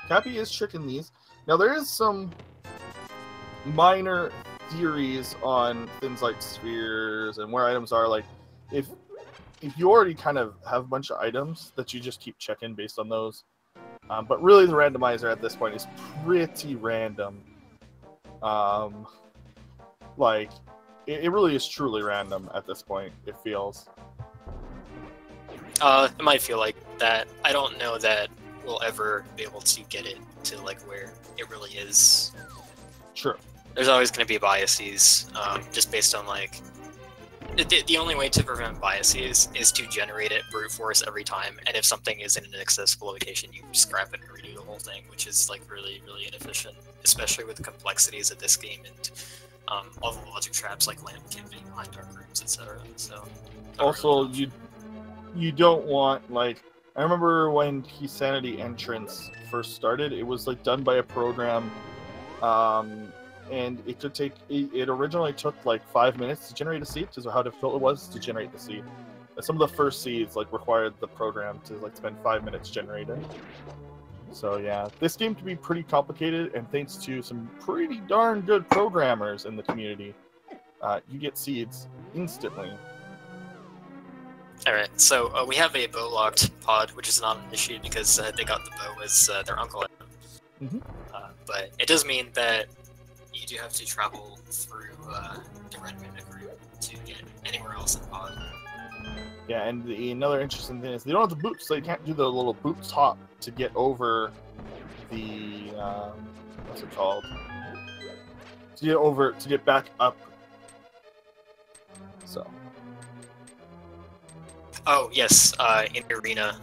Cappy is tricking these. Now there is some minor theories on things like spheres and where items are. Like, if you already kind of have a bunch of items that you just keep checking based on those. But really the randomizer at this point is pretty random. Like, it really is truly random at this point, it feels. It might feel like that. I don't know that we'll ever be able to get it to, like, where it really is. Sure. There's always going to be biases, just based on, like... The only way to prevent biases is to generate it brute force every time, and if something is in an accessible location, you scrap it and redo the whole thing, which is, like, really, really inefficient, especially with the complexities of this game and all the logic traps like lamp camping behind dark rooms, etc. So also, you don't want, like, I remember when Sanity Entrance first started, it was, like, done by a program, and it could take, it originally took like 5 minutes to generate a seed, because of how difficult it was to generate the seed. Some of the first seeds, like, required the program to, like, spend 5 minutes generating. So yeah, this game can be pretty complicated, and thanks to some pretty darn good programmers in the community, you get seeds instantly. Alright, so we have a bow-locked pod, which is not an issue because they got the bow as their uncle. But it does mean that you do have to travel through the Red Mimic room to get anywhere else in pod. Yeah, and another interesting thing is they don't have the boots, so you can't do the little boots hop to get over the what's it called? To get back up. So. Oh yes, in the arena,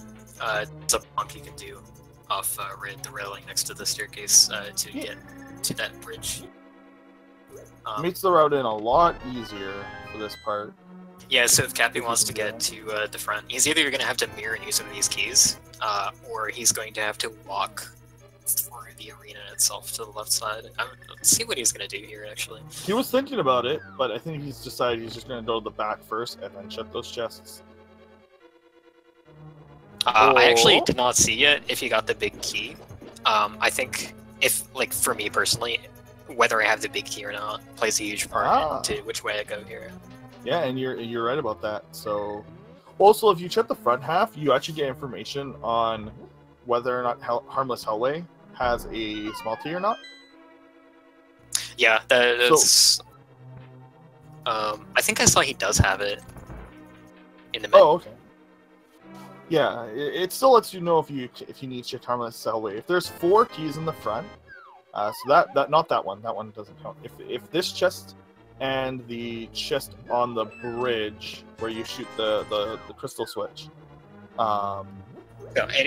it's a bonk you can do off the railing next to the staircase to get to that bridge. Makes the route in a lot easier for this part. Yeah, so if Cappy wants to get to the front, he's either going to have to mirror and use some of these keys, or he's going to have to walk through the arena itself to the left side. Let's see what he's going to do here, actually. He was thinking about it, but I think he's decided he's just going to go to the back first and then check those chests. I actually did not see yet if he got the big key. I think if, like, for me personally, whether I have the big key or not plays a huge part into which way I go here. Yeah, and you're right about that. So, also, if you check the front half, you actually get information on whether or not Harmless Hellway has a small key or not. Yeah, that's. I think I saw he does have it in the menu. Oh, okay. Yeah, it still lets you know if you need to check Harmless Hellway. If there's 4 keys in the front, so that not that one doesn't count. If this chest and the chest on the bridge where you shoot the crystal switch.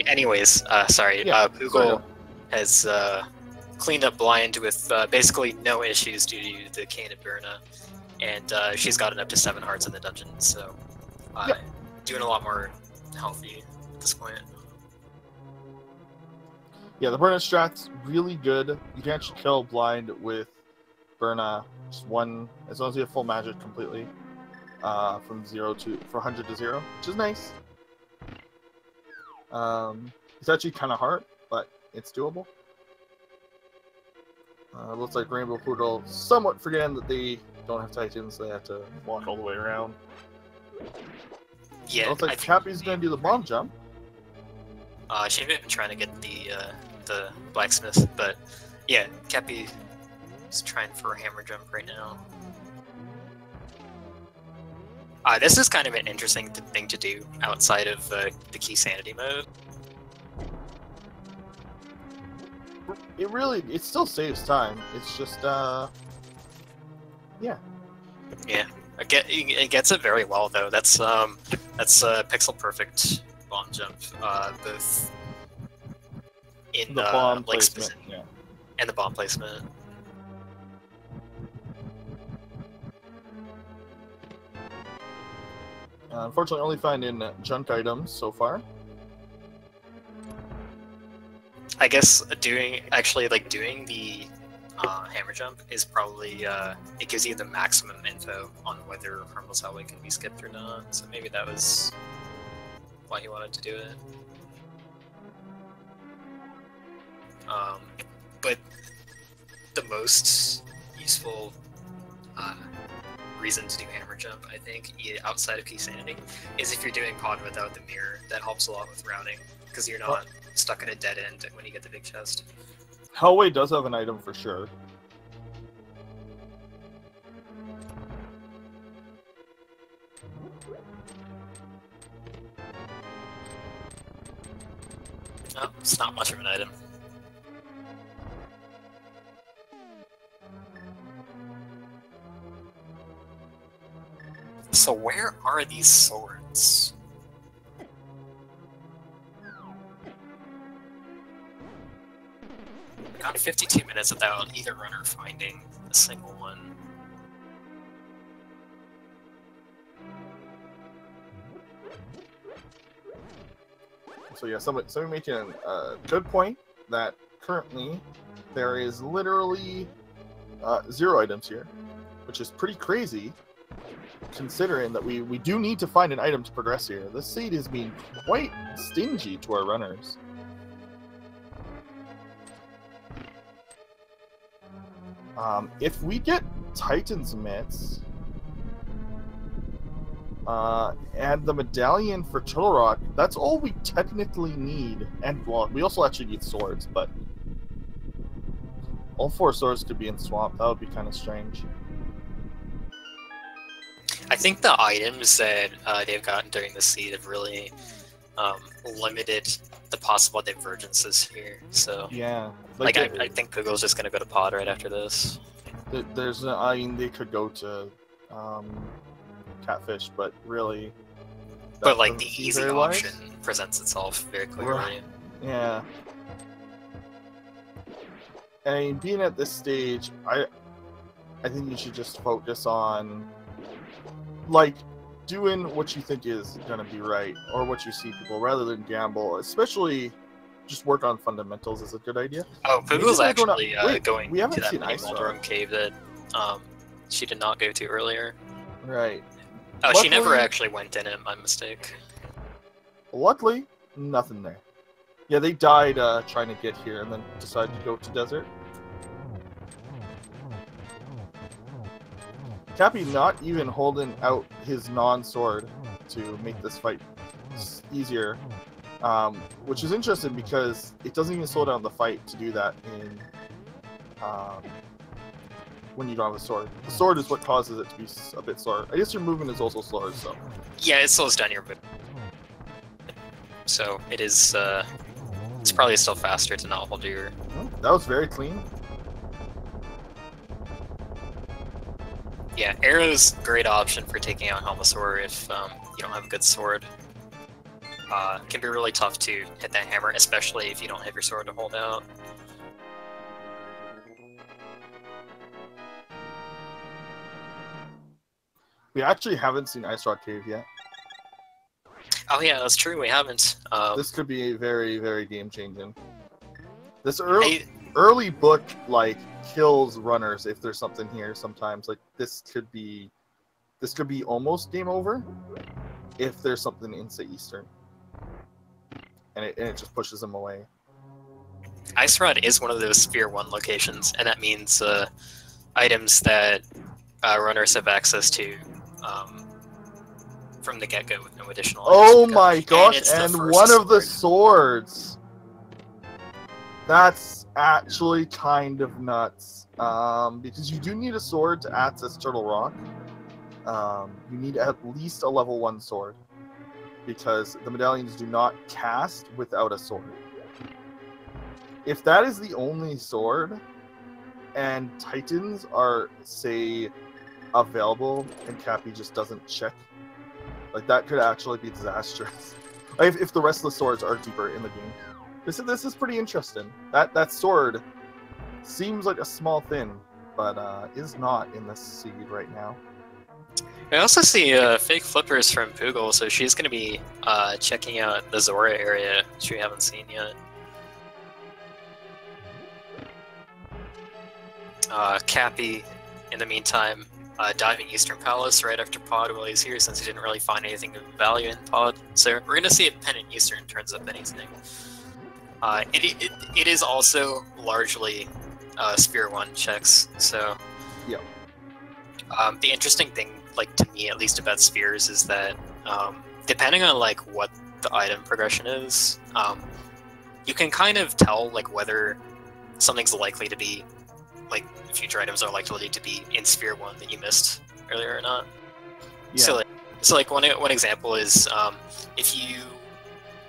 Anyways, sorry. Yeah, Poogle has cleaned up blind with basically no issues due to the Cane of Burna, and she's gotten up to 7 hearts in the dungeon, so doing a lot more healthy at this point. Yeah, the burn strat's really good. You can actually kill blind with Burna, just one, as long as you have full magic completely, from 100 to 0, which is nice. It's actually kind of hard, but it's doable. Looks like RainbowPoogle somewhat forgetting that they don't have Titans, so they have to walk all the way around. Yeah, looks like Cappy's going to do the bomb jump. She's been trying to get the blacksmith, but yeah, Cappy is trying for a hammer jump right now. This is kind of an interesting thing to do outside of the key sanity mode. It still saves time. It's just, yeah. Yeah, it gets it very well though. That's pixel perfect bomb jump, both in the bomb like placement, yeah, and the bomb placement. Unfortunately, only finding junk items so far. I guess doing the hammer jump is probably it gives you the maximum info on whether Harmless Highway can be skipped or not. So maybe that was why he wanted to do it. But the most useful reason to do hammer jump, I think, outside of key sanity, is if you're doing pod without the mirror. That helps a lot with routing because you're not stuck in a dead end when you get the big chest. Hellway does have an item for sure. Oh, it's not much of an item. So where are these swords? Got 52 minutes without either runner finding a single one. So yeah, somebody making a good point that currently there is literally 0 items here, which is pretty crazy considering that we do need to find an item to progress here. This seed is being quite stingy to our runners. If we get Titan's Mitts and the medallion for Turtle Rock, that's all we technically need. And well, we also actually need swords, but all 4 swords could be in Swamp. That would be kind of strange. I think the items that they've gotten during the seed have really limited the possible divergences here. So yeah, like I think Poogle's just gonna go to pod right after this. There's, I mean, they could go to Catfish, but really. But like the easy option presents itself very clearly. Right. Yeah. I mean, being at this stage, I think you should just focus on, like, doing what you think is gonna be right, or what you see people, rather than gamble. Especially, just work on fundamentals is a good idea. Oh, Poogle's actually going we haven't to that seen mini Ice Mulderung cave that she did not go to earlier. Right. Oh, Luckily, she never actually went in it. My mistake. Luckily, nothing there. Yeah, they died trying to get here, and then decided to go to desert. Cappy not even holding out his non-sword to make this fight easier, which is interesting because it doesn't even slow down the fight to do that in when you don't have a sword. The sword is what causes it to be a bit slower. I guess your movement is also slower, so. Yeah, it slows down your movement. So it is. It's probably still faster to not hold your. That was very clean. Yeah, arrow's a great option for taking out Helmasaur if you don't have a good sword. It can be really tough to hit that hammer, especially if you don't have your sword to hold out. We actually haven't seen Ice Rock Cave yet. Oh yeah, that's true, we haven't. This could be very, very game-changing. This early book like kills runners if there's something here sometimes. Like this could be almost game over if there's something in say Eastern. And it just pushes them away. Ice Rod is one of those Sphere 1 locations, and that means items that runners have access to from the get-go with no additional. Oh my gosh! And one of the swords. That's actually kind of nuts. Because you do need a sword to access Turtle Rock. You need at least a level 1 sword. Because the medallions do not cast without a sword. If that is the only sword, and Titans are, say, available, and Cappy just doesn't check, like that could actually be disastrous. If the rest of the swords are deeper in the game. This is pretty interesting. That sword seems like a small thing, but is not in this seed right now. I also see fake flippers from Poogle, so she's going to be checking out the Zora area, which we haven't seen yet. Cappy, in the meantime, diving Eastern Palace right after Pod while he's here, since he didn't really find anything of value in Pod. So we're going to see if Pennant Eastern turns up anything. It is also largely Sphere 1 checks, so... Yeah. The interesting thing, like to me at least, about spheres is that depending on like what the item progression is, you can kind of tell like whether something's likely to be, like future items are likely to be in Sphere 1 that you missed earlier or not. Yeah. So like one example is if you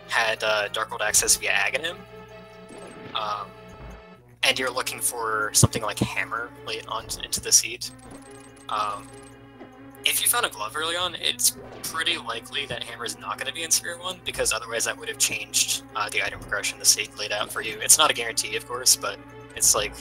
had Darkworld access via Aghanim, and you're looking for something like Hammer late on into the seed. If you found a glove early on, it's pretty likely that Hammer is not going to be in Sphere 1, because otherwise that would have changed the item progression the seed laid out for you. It's not a guarantee, of course, but it's like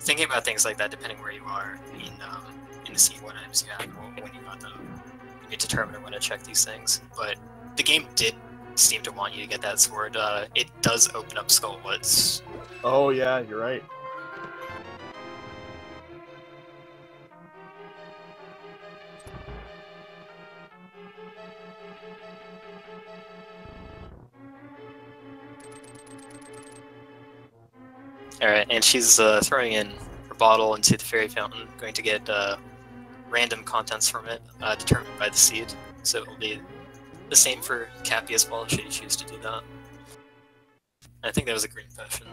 thinking about things like that depending where you are in the seed, what items you have, when you got them. You can determine when to check these things. But the game did seem to want you to get that sword. It does open up Skullwoods. Oh yeah, you're right. Alright, and she's throwing in her bottle into the fairy fountain, going to get random contents from it, determined by the seed. So it will be the same for Cappy as well, should you choose to do that. I think that was a green potion.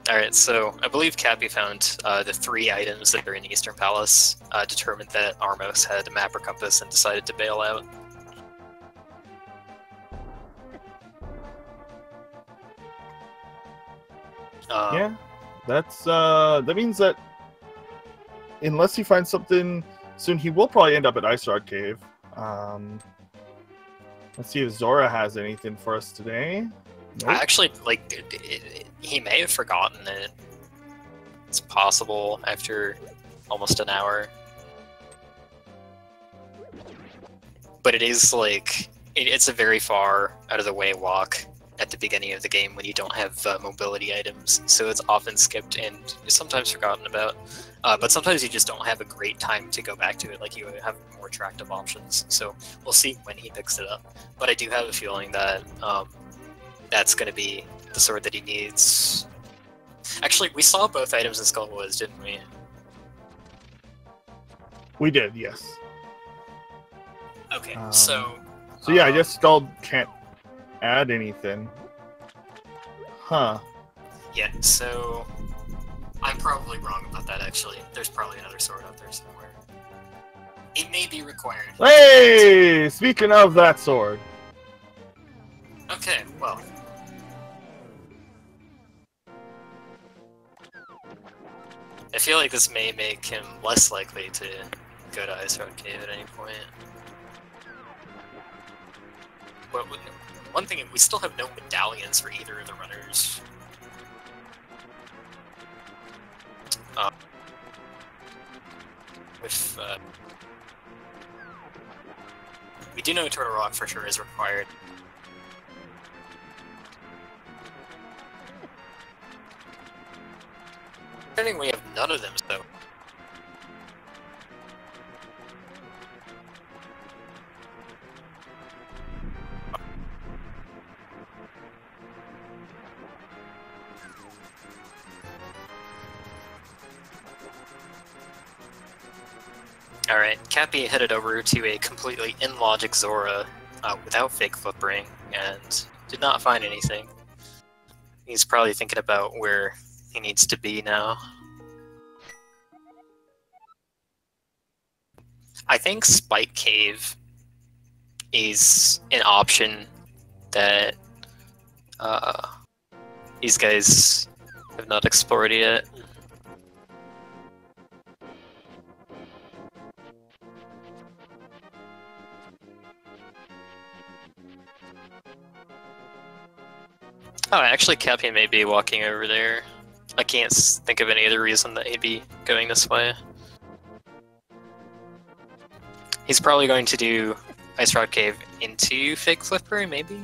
Alright, so I believe Cappy found the 3 items that are in Eastern Palace, determined that Armos had a map or compass, and decided to bail out. Yeah, that means that unless he finds something soon, he will probably end up at Ice Rod Cave. Let's see if Zora has anything for us today. Nope. I actually, like, he may have forgotten it. It's possible after almost an hour. But it is, like, it's a very far out-of-the-way walk at the beginning of the game when you don't have mobility items, so it's often skipped and sometimes forgotten about. But sometimes you just don't have a great time to go back to it, like you have more attractive options. So we'll see when he picks it up. But I do have a feeling that that's going to be the sword that he needs. Actually, we saw both items in Skullwoods, didn't we? We did, yes. Okay, so yeah, I guess Skull can't add anything. Huh. Yeah, so I'm probably wrong about that, actually. There's probably another sword out there somewhere. It may be required. Hey! Speaking of that sword. Okay, well. I feel like this may make him less likely to go to Ice Road Cave at any point. But one thing, we still have no medallions for either of the runners. We do know Turtle Rock for sure is required. I think we have none of them, so. Alright, Cappy headed over to a completely in-logic Zora without fake flippering and did not find anything. He's probably thinking about where he needs to be now. I think Spike Cave is an option that these guys have not explored yet. Oh, actually, Cappy may be walking over there. I can't think of any other reason that he'd be going this way. He's probably going to do Ice Rod Cave into Fake Flipper, maybe?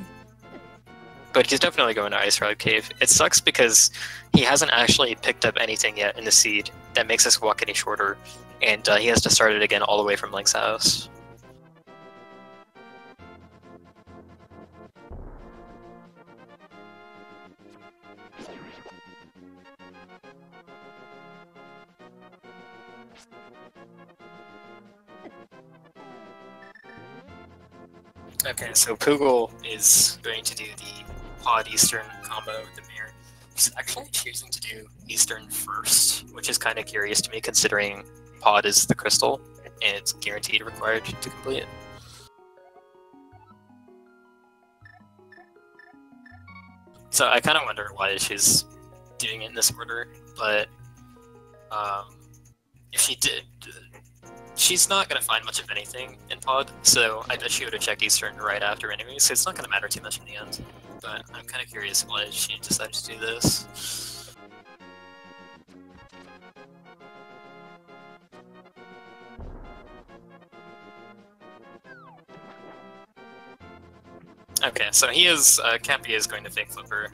But he's definitely going to Ice Rod Cave. It sucks because he hasn't actually picked up anything yet in the seed that makes us walk any shorter, and he has to start it again all the way from Link's house. Okay, so Poogle is going to do the Pod Eastern combo with the mirror. He's actually choosing to do Eastern first, which is kind of curious to me considering Pod is the crystal and it's guaranteed required to complete it. So I kind of wonder why she's doing it in this order, but if she did, she's not going to find much of anything in Pod, so I bet she would have checked Eastern right after anyway, so it's not going to matter too much in the end. But I'm kind of curious why she decided to do this. Okay, so he is, Cappy is going to Fake Flipper.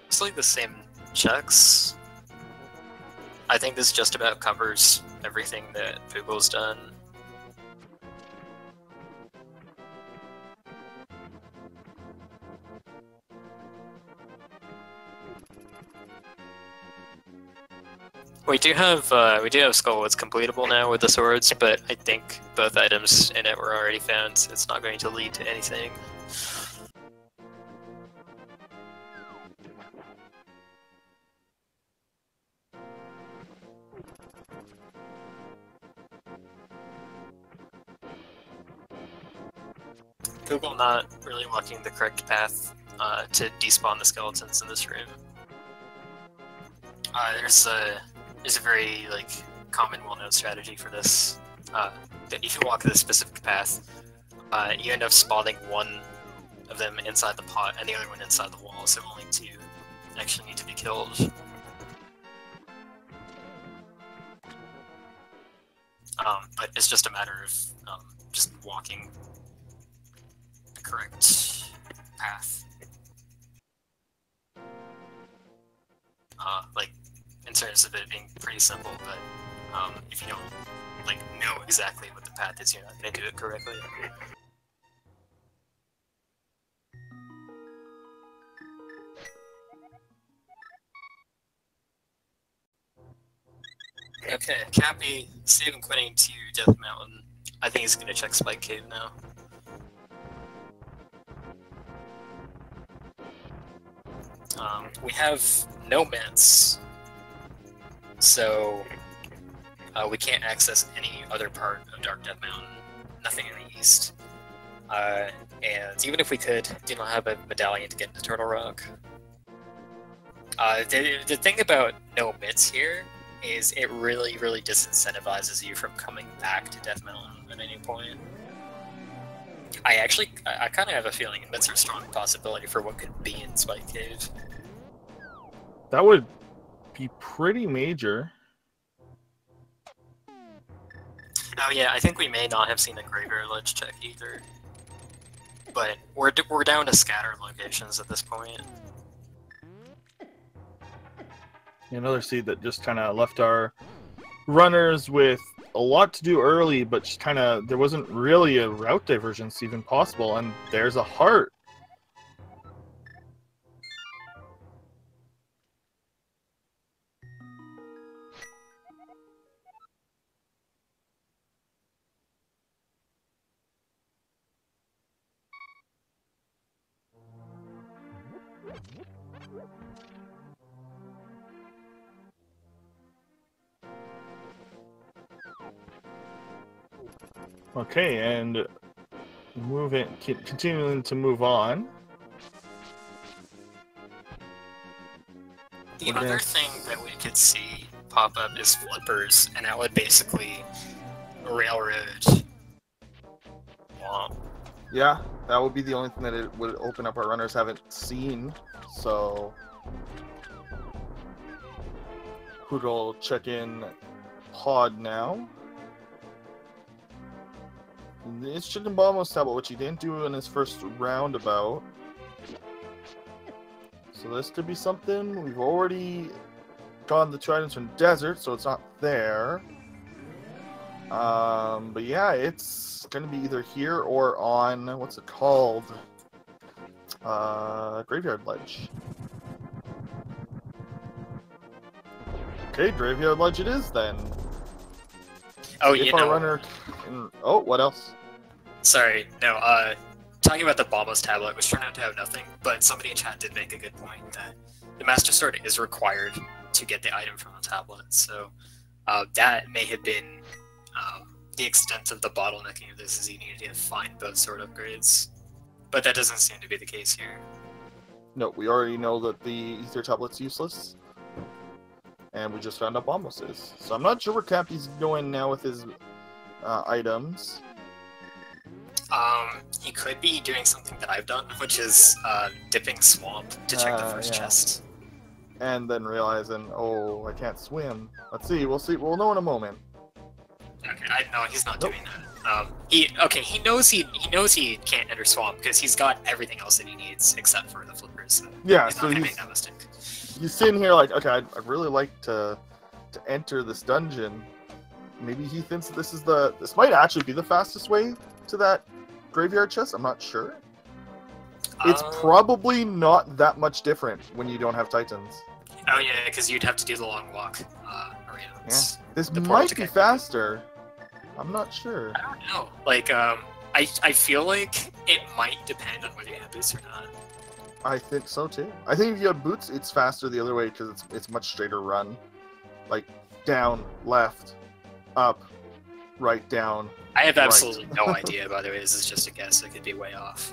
It's like the same checks. I think this just about covers everything that Poogle's done. We do have Skullwood's completable now with the swords, but I think both items in it were already found, so it's not going to lead to anything. Poogle not really walking the correct path to despawn the skeletons in this room. There's a very common, well-known strategy for this. That if you walk this specific path, you end up spawning one of them inside the pot and the other one inside the wall, so only two actually need to be killed. But it's just a matter of just walking the correct path. In terms of it being pretty simple, but if you don't know exactly what the path is, you're not going to do it correctly. Okay, Cappy, save and quitting to Death Mountain. I think he's going to check Spike Cave now. We have no mats, so we can't access any other part of Dark Death Mountain. Nothing in the east. And even if we could, do not have a medallion to get into Turtle Rock. The thing about no mitts here is it really, really disincentivizes you from coming back to Death Mountain at any point. I kind of have a feeling mitts are a strong possibility for what could be in Spike Cave. That would be pretty major. Oh yeah, I think we may not have seen a Graveyard Ledge check either. But we're down to scattered locations at this point. Another seed that just kind of left our runners with a lot to do early, but just kind of there wasn't really a route divergence even possible. And there's a heart. Okay, and continuing to move on. The other thing that we could see pop up is flippers, and that would basically railroad. Wow. Yeah, that would be the only thing that it would open up our runners haven't seen. So, Poodle check in pod now. It's Chicken Bombo's tablet, which he didn't do in his first roundabout. So this could be something. We've already gotten the 2 items from Desert, so it's not there. But yeah, it's gonna be either here or on, what's it called? Graveyard Ledge. Okay, Graveyard Ledge it is then. Oh, if you our know. runner can... Oh, what else? Sorry, no, talking about the Bombos tablet, which turned out to have nothing, but somebody in chat did make a good point that the Master Sword is required to get the item from the tablet, so that may have been the extent of the bottlenecking of this, is you needed to find both sword upgrades. But that doesn't seem to be the case here. No, we already know that the Ether tablet's useless. And we just found out Bombos is. So I'm not sure where Cappy's going now with his items. He could be doing something that I've done, which is dipping Swamp to check the first chest. And then realizing, oh, I can't swim. Let's see, we'll see. We'll know in a moment. Okay, no, he's not doing that. He knows he can't enter Swamp because he's got everything else that he needs except for the flippers. So yeah, he's so not gonna make that mistake. He's sitting here like, okay, I'd really like to enter this dungeon. Maybe he thinks that this might actually be the fastest way to that graveyard chest. I'm not sure. It's probably not that much different when you don't have Titans. Oh yeah, because you'd have to do the long walk around. Yeah. This might be faster. I'm not sure. I don't know. Like, I feel like it might depend on whether you have boots or not. I think so too. I think if you have boots, it's faster the other way because it's much straighter run. Like down, left, up, right, down. I have absolutely no idea. By the way, this is just a guess. It could be way off.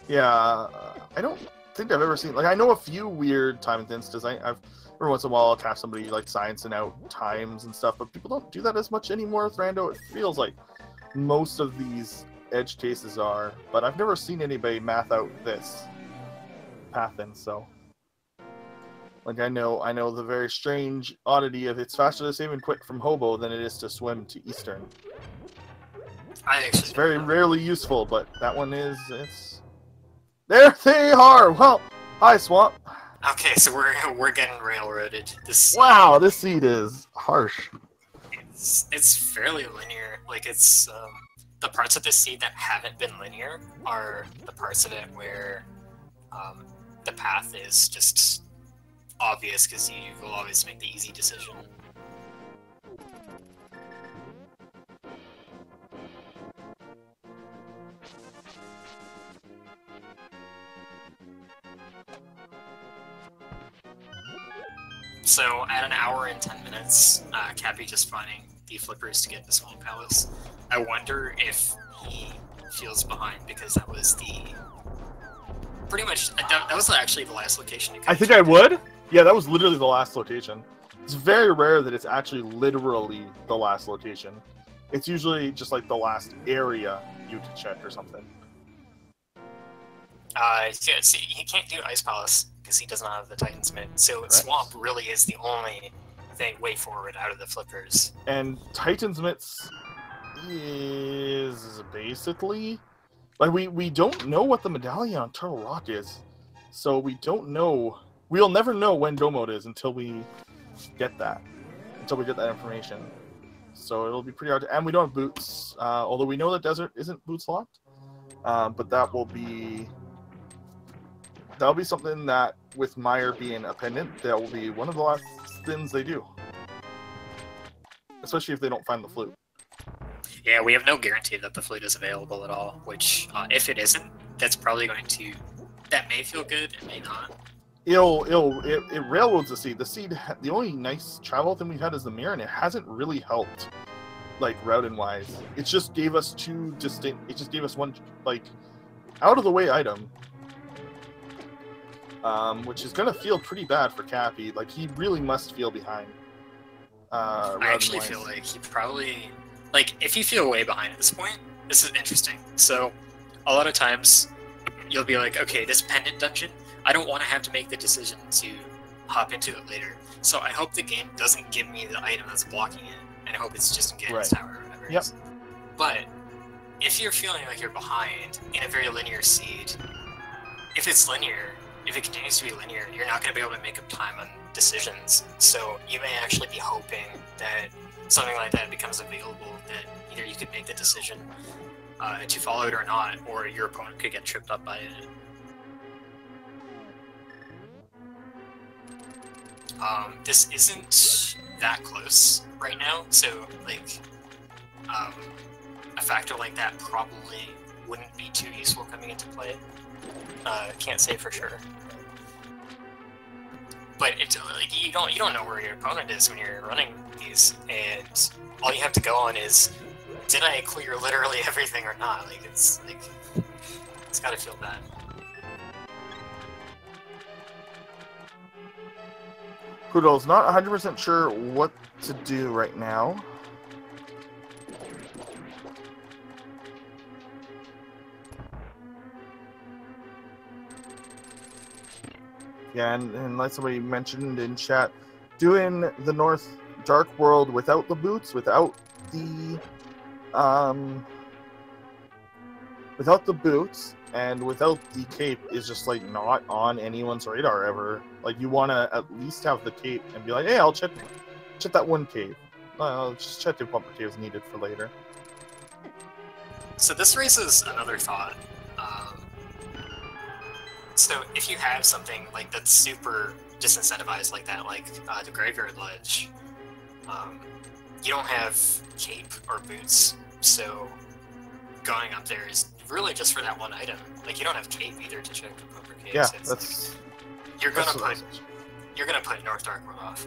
Yeah, I don't think I've ever seen. Like, I know a few weird time instances. I've every once in a while I'll catch somebody like sciencing out times and stuff, but people don't do that as much anymore with Rando. It feels like most of these edge cases are, but I've never seen anybody math out this pathin. So, like, I know the very strange oddity of it's faster to save and quick from Hobo than it is to swim to Eastern. It's very rarely useful, but that one is. There they are. Well, hi Swamp. Okay, so we're getting railroaded. Wow, this seed is harsh. It's fairly linear. Like, it's the parts of this seed that haven't been linear are the parts of it where the path is just obvious because you will always make the easy decision. So at an hour and 10 minutes, Cappy just finding the flippers to get the Swamp Palace. I wonder if he feels behind because that was the pretty much that was actually the last location. You I think I would. Yeah, that was literally the last location. It's very rare that it's actually literally the last location. It's usually just like the last area you can check or something. Yeah, see, he can't do Ice Palace because he does not have the Titan's Mitt. So Correct. Swamp really is the only way forward out of the flippers. And Titan's Mitts is basically like we don't know what the medallion on Turtle Rock is, so we don't know. We'll never know when Go Mode is until we get that information. So it'll be pretty hard to, and we don't have boots, although we know that Desert isn't boots locked. But that'll be something that, with Meyer being a pendant, that will be one of the last things they do. Especially if they don't find the flute. Yeah, we have no guarantee that the flute is available at all, which, if it isn't, that's probably going to... That may feel good, it may not. It railroads the seed. The seed, the only nice travel thing we've had is the mirror, and it hasn't really helped, like, routing-wise. It just gave us it just gave us one, like, out-of-the-way item. Which is going to feel pretty bad for Cappy. Like, he really must feel behind. I actually feel like he probably... Like, if you feel way behind at this point, this is interesting. So, a lot of times, you'll be like, okay, this pendant dungeon, I don't want to have to make the decision to hop into it later. So I hope the game doesn't give me the item that's blocking it, and I hope it's just in Ganon's Tower or whatever it is. But, if you're feeling like you're behind in a very linear seed, if it's linear, if it continues to be linear, you're not going to be able to make up time on decisions. So you may actually be hoping that something like that becomes available, that either you could make the decision to follow it or not, or your opponent could get tripped up by it. This isn't that close right now, so like a factor like that probably wouldn't be too useful coming into play. Can't say for sure. But it's like you don't know where your opponent is when you're running these, and all you have to go on is, did I clear literally everything or not? Like it's gotta feel bad. Poodle's not 100% sure what to do right now. Yeah, and like somebody mentioned in chat, doing the North Dark World without the boots, without the boots, and without the cape is just like not on anyone's radar ever. Like you want to at least have the cape and be like, hey, I'll check that one cave. I'll just check if bumper caves needed for later. So this raises another thought. So if you have something like that's super disincentivized like that, like the Graveyard Ledge, you don't have cape or boots, so going up there is really just for that one item. Like you don't have cape either to check the bumper caves. Yeah, so that's like, you're gonna put North Dark World off.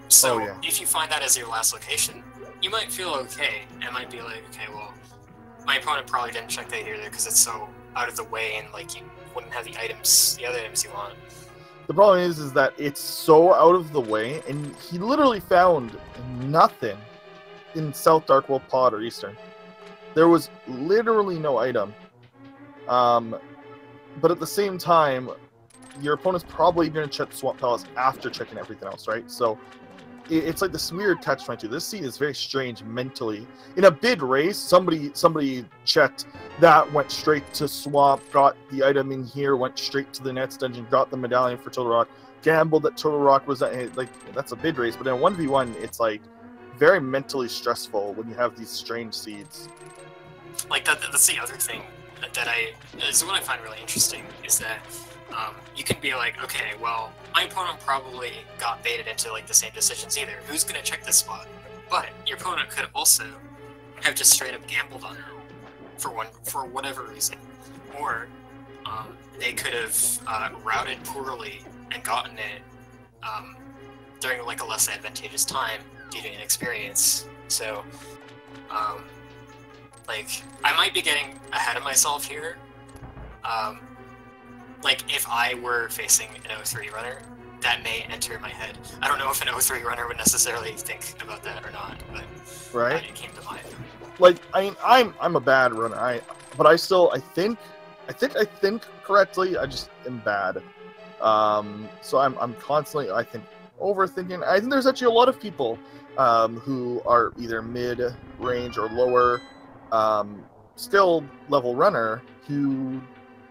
So if you find that as your last location, you might feel okay. It might be like, okay, well, my opponent probably didn't check that either because it's so out of the way and like you wouldn't have the other items you want. The problem is that it's so out of the way, and he literally found nothing in South Dark World Pod or Eastern. There was literally no item. But at the same time, your opponent's probably going to check the Swamp Palace after checking everything else, right? So it's like this weird catch-22. This seed is very strange mentally. In a bid race, somebody checked that, went straight to Swamp, got the item in here, went straight to the next dungeon, got the medallion for Turtle Rock, gambled that Turtle Rock was like that's a bid race. But in a 1v1, it's like very mentally stressful when you have these strange seeds. Like that's the other thing that is what I find really interesting is that you can be like, okay, well, my opponent probably got baited into like the same decisions either. Who's gonna check this spot? But your opponent could also have just straight up gambled on it for whatever reason, or they could have routed poorly and gotten it during like a less advantageous time due to inexperience. So like, I might be getting ahead of myself here. Like, if I were facing an O3 runner, that may enter my head. I don't know if an O3 runner would necessarily think about that or not, but it came to mind. Like, I'm a bad runner. But I think correctly. I just am bad. So I'm constantly, I think, overthinking. I think there's actually a lot of people who are either mid-range or lower skill level runner who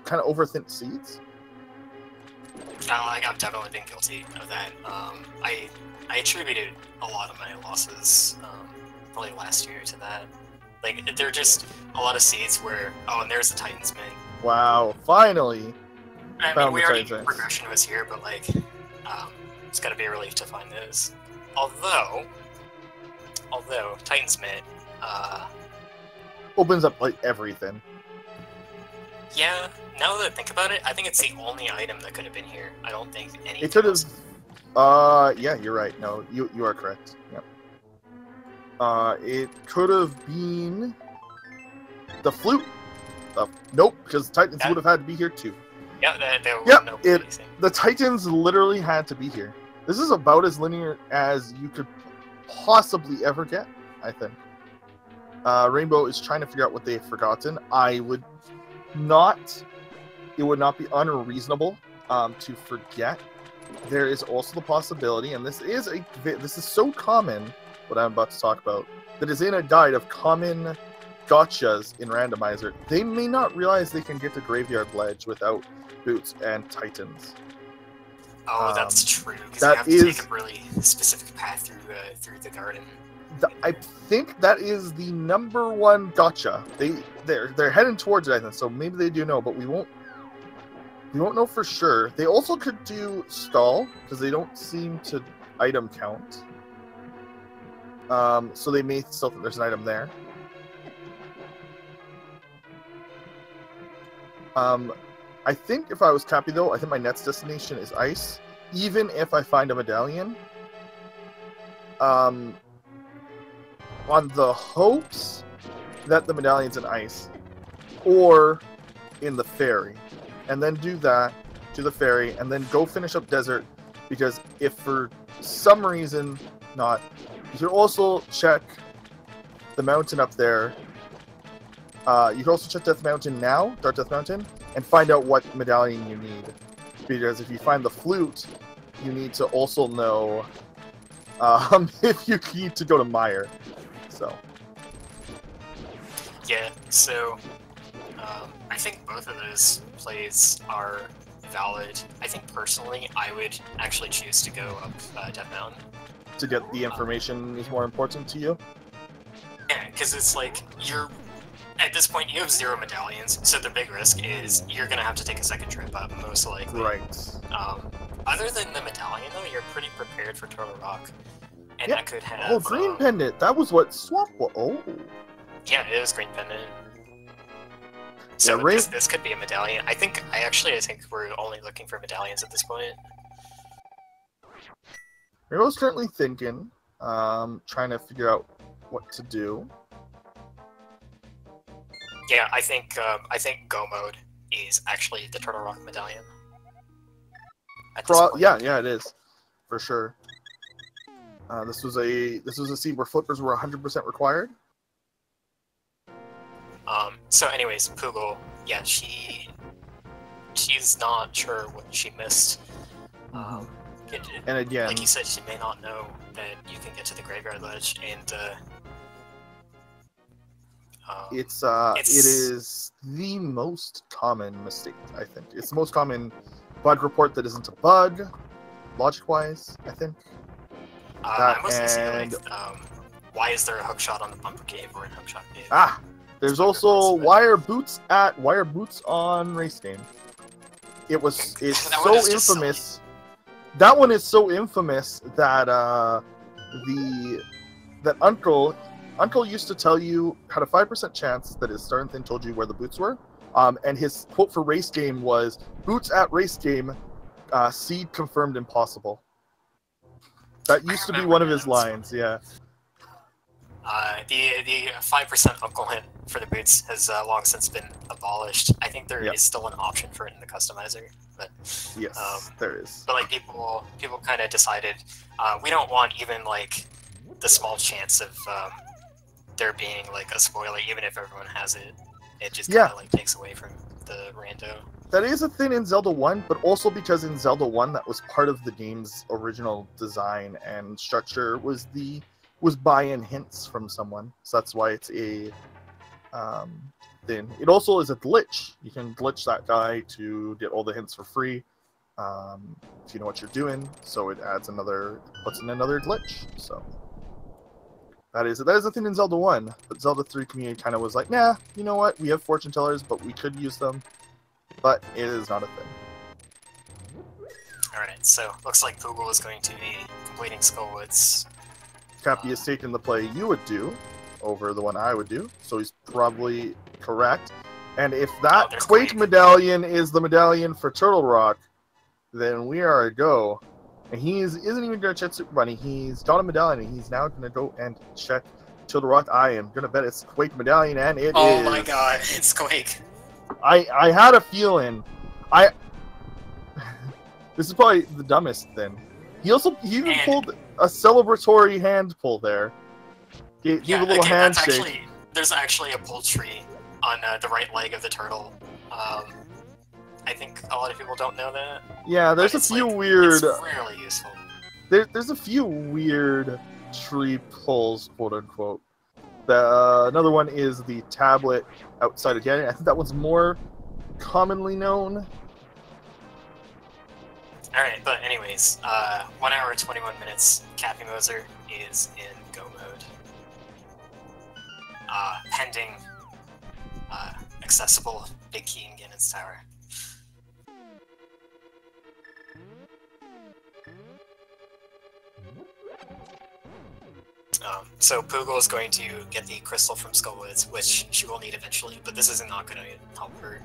kind of overthink seeds. I've definitely been guilty of that. I attributed a lot of my losses probably last year to that. Like, there are just a lot of seeds where, oh, and there's the Titans Mint. Wow, finally! I mean, we already knew progression was here, but, like, it's gotta be a relief to find those. Although Titans Mint, opens up, like, everything. Yeah, now that I think about it, I think it's the only item that could have been here. I don't think anything It could have... else. Yeah, you're right. No, you are correct. Yep. It could have been... the flute. Nope, because the Titans would have had to be here, too. Yeah, the Titans literally had to be here. This is about as linear as you could possibly ever get, I think. Rainbow is trying to figure out what they've forgotten. It would not be unreasonable to forget. There is also the possibility, and this is so common, what I'm about to talk about, that is in a guide of common gotchas in Randomizer. They may not realize they can get to Graveyard Ledge without Boots and Titans. Oh, that's true, because you have to take a really specific path through the garden. I think that is the #1 gotcha. They're heading towards it, I think, so maybe they do know, but we won't know for sure. They also could do stall, because they don't seem to item count. So they may still think there's an item there. I think if I was Cappy, though, I think my next destination is ice. Even if I find a medallion. On the hopes that the medallion's in ice. Or in the ferry. And then do that, do the ferry, and then go finish up desert. Because if for some reason not, you can also check the mountain up there. You can also check Death Mountain now, Dark Death Mountain, and find out what medallion you need. Because if you find the flute, you need to also know if you need to go to Mire. So. Yeah, so I think both of those plays are valid. I think personally, I would actually choose to go up Death Mountain. To get the information is more important to you? Yeah, because it's like, at this point, you have 0 medallions, so the big risk is you're going to have to take a second trip up, most likely. Right. Other than the medallion, though, you're pretty prepared for Turtle Rock. And that could have... Oh, Green Pendant! That was what Swamp was... Oh! Yeah, it is Green Pendant. So this could be a medallion. I think we're only looking for medallions at this point. Rainbow's currently thinking, trying to figure out what to do. Yeah, I think Go Mode is actually the Turtle Rock medallion. Yeah, it is, for sure. This was a seed where flippers were 100% required. So anyways, Poogle, yeah, she's not sure what she missed. And again, like you said, she may not know that you can get to the Graveyard Ledge, and it is the most common mistake, I think. It's the most common bug report that isn't a bug, logic-wise, I think. I mostly see, like, why is there a hookshot on the Bumper Cave or a hookshot cave? There's also wire boots on Race Game. It's so infamous. That one is so infamous that that Uncle used to tell you, had a 5% chance that his starting thing told you where the boots were. And his quote for Race Game was, "Boots at Race Game, seed confirmed impossible." That used to be one of his lines, yeah. the 5% uncle hint for the boots has long since been abolished. I think there is still an option for it in the customizer, but yes, there is. But like people kind of decided we don't want even like the small chance of there being like a spoiler, even if everyone has it. It just kind of like takes away from the rando. That is a thing in Zelda 1, but also because in Zelda 1 that was part of the game's original design and structure was buy-in hints from someone. So that's why it's a thing. It also is a glitch. You can glitch that guy to get all the hints for free if you know what you're doing. So it puts in another glitch. So that is a thing in Zelda 1. But Zelda 3 community kind of was like, nah, you know what? We have fortune tellers, but we could use them. But it is not a thing. Alright, so looks like Poogle is going to be completing Skullwoods. Cappy has taken the play you would do over the one I would do, so he's probably correct. And if that Quake medallion is the medallion for Turtle Rock, then we are a go. And he isn't even going to check Super Bunny. He's got a medallion, and he's now going to go and check Turtle Rock. I am going to bet it's Quake medallion, and it is. Oh my god, it's Quake. I had a feeling. This is probably the dumbest thing. He even pulled a celebratory hand pull there. Gave a little handshake. There's actually a pull tree on the right leg of the turtle. I think a lot of people don't know that. Yeah, there's a few weird. It's rarely useful. There's a few weird tree pulls, quote unquote. Another one is the tablet outside of Canyon. I think that one's more commonly known. Alright, but anyways, 1 hour 21 minutes, kapimozr is in go mode. Pending accessible big key in Ganon's tower. So Poogle is going to get the crystal from Skullwoods, which she will need eventually, but this is not going to help her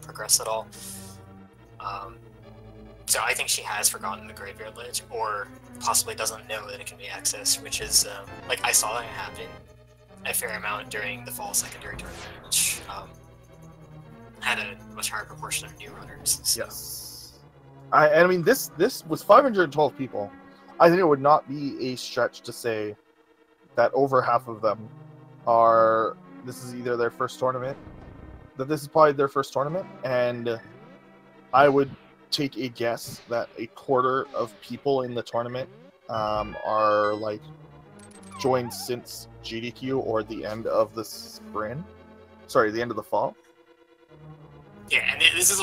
progress at all. So I think she has forgotten the Graveyard Ledge, or possibly doesn't know that it can be accessed, which is, like, I saw that happen a fair amount during the fall secondary tournament, which had a much higher proportion of new runners. So. Yes. I mean, this was 512 people. I think it would not be a stretch to say that over half of them this is either their first tournament, that this is probably their first tournament, and I would take a guess that a quarter of people in the tournament are like joined since GDQ or the end of the spring. Sorry, the end of the fall. Yeah, and this is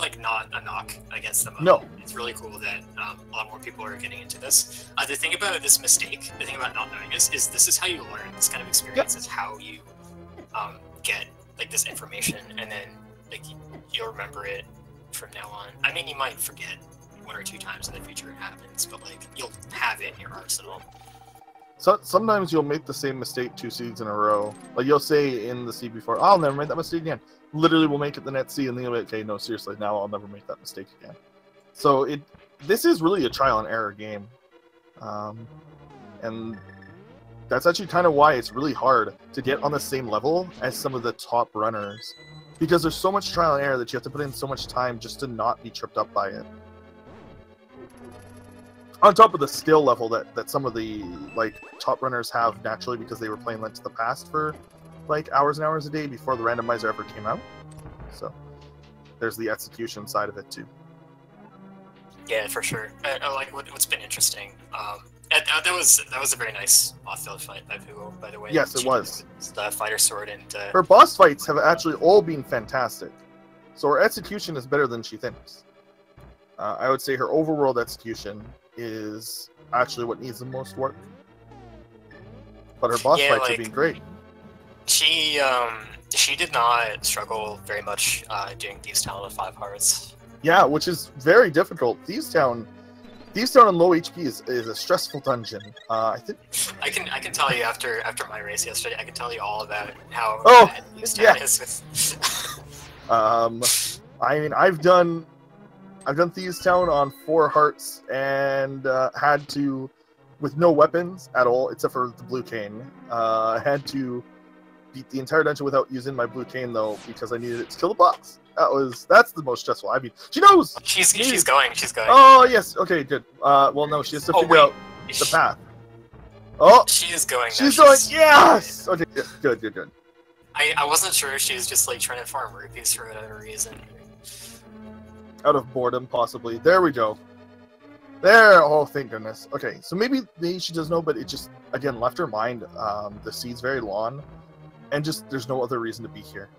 like not a knock against them. No, it's really cool that a lot more people are getting into this. The thing about this mistake, the thing about not knowing is this is how you learn. This kind of experience is how you get like this information, and then like you'll remember it from now on. I mean, you might forget 1 or 2 times in the future it happens, but like you'll have it in your arsenal. So sometimes you'll make the same mistake 2 seeds in a row. Like you'll say in the seed before, I'll never make that mistake again. Literally will make it the next seed, and then you'll be like, okay, no, seriously, now I'll never make that mistake again. So this is really a trial and error game. And that's actually kind of why it's really hard to get on the same level as some of the top runners. Because there's so much trial and error that you have to put in so much time just to not be tripped up by it. On top of the skill level that some of the like top runners have naturally because they were playing Link to the Past for like hours and hours a day before the randomizer ever came out. So there's the execution side of it too. Yeah, for sure. Like what's been interesting. That was a very nice off-field fight by Poogle, by the way. Yes, it was. The fighter sword and her boss fights have actually all been fantastic. So her execution is better than she thinks. I would say her overworld execution is actually what needs the most work. But her boss fights have been great. She did not struggle very much doing Thieves Town with 5 hearts. Yeah, which is very difficult. Thieves Town on low HP is a stressful dungeon. I think I can tell you after my race yesterday, I can tell you all about how bad Thieves Town is with. I mean, I've done Thieves Town on 4 hearts and had to with no weapons at all, except for the blue cane. I had to beat the entire dungeon without using my blue cane, though, because I needed it to kill the boss. That's the most stressful. I mean, she knows! She's going. Oh, yes. Okay, good. Well, no, she has to figure out the path. Oh! She is going. She's going, yes! Okay, good. I wasn't sure if she was just, like, trying to farm rupees for whatever reason. Out of boredom, possibly. There we go. There! Oh, thank goodness. Okay, so maybe she does know, but it just, again, left her mind. The seed's very long, and just, there's no other reason to be here.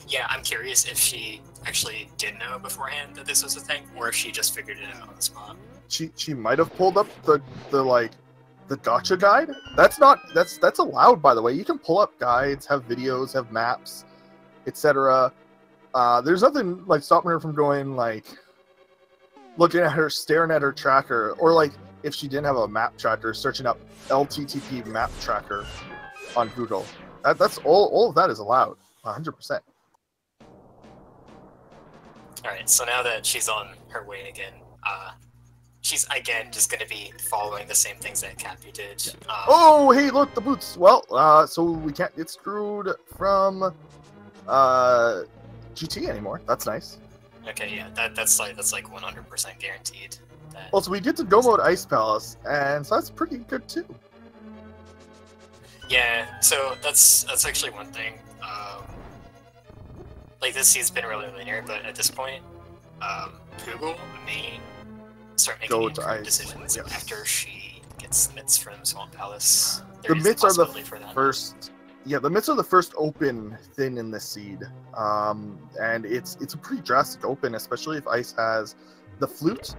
Yeah, I'm curious if she actually did know beforehand that this was a thing, or if she just figured it out on the spot. She might have pulled up the gotcha guide. That's allowed, by the way. You can pull up guides, have videos, have maps, etc. There's nothing like stopping her from going, like, looking at her, staring at her tracker, or like if she didn't have a map tracker, searching up LTTP map tracker on Google. That's all of that is allowed, 100%. Alright, so now that she's on her way again, she's again just going to be following the same things that Cappy did. Oh, hey, look, the boots. Well, so we can't get screwed from GT anymore. That's nice. Okay, yeah, that's like 100% guaranteed. Also, we get to go mode Ice Palace, and so that's pretty good too. Yeah, so that's actually one thing. Like, this season's been really linear, but at this point, Poogle may start making incorrect decisions after she gets the mitts from Swamp Palace. The mitts are the first. Yeah, the mitts are the first open thing in this seed, and it's a pretty drastic open, especially if Ice has the flute.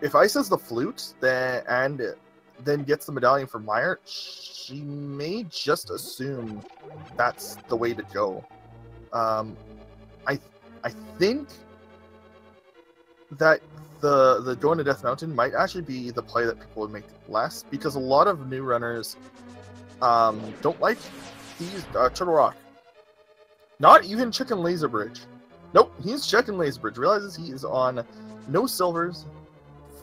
If Ice has the flute, then gets the medallion from Meyer, she may just assume that's the way to go. I think that the going to Death Mountain might actually be the play that people would make less, because a lot of new runners don't like these Turtle Rock. Not even Chicken Laser Bridge. Nope, he's checking Laser Bridge. Realizes he is on no silvers,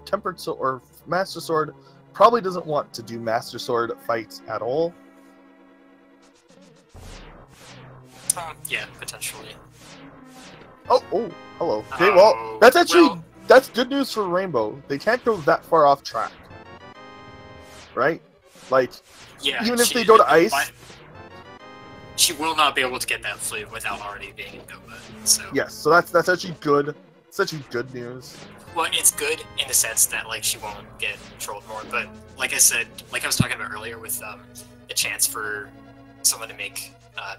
Tempered Sword or Master Sword. Probably doesn't want to do Master Sword fights at all. Yeah, potentially. Oh, hello. Okay, well, that's actually that's good news for Rainbow. They can't go that far off track, right? Like, yeah, even if they go to Ice, she will not be able to get that flute without already being in Nova. So yes, so that's actually good. It's actually good news. Well, it's good in the sense that, like, she won't get trolled more, but like I said, like I was talking about earlier with the chance for someone to make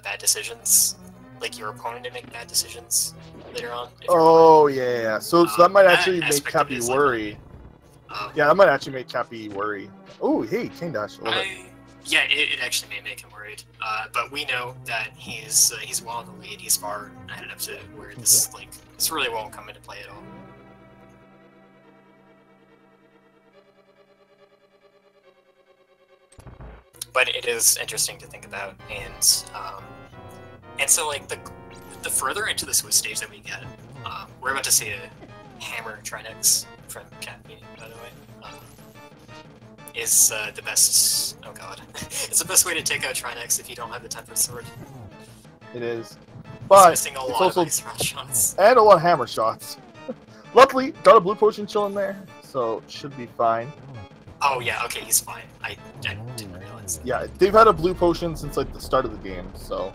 bad decisions, like your opponent to make bad decisions later on. Oh, yeah. So that might actually make Cappy worry. Yeah, that might actually make Cappy worry. Oh, hey, Cane Dash. Yeah, it actually may make him worried. But we know that he's well on the lead. He's far ahead enough to where this really won't come into play at all. But it is interesting to think about, and so, like, the further into the Swiss stage that we get, we're about to see a hammer Trinex from Cappy, by the way. Is the best. Oh god, it's the best way to take out Trinex if you don't have the Tempered Sword. It is, but it's also ice rod shots and a lot of hammer shots. Luckily, got a blue potion chilling there, so should be fine. Oh yeah, okay, he's fine. I didn't realize that. Yeah, they've had a blue potion since, like, the start of the game, so.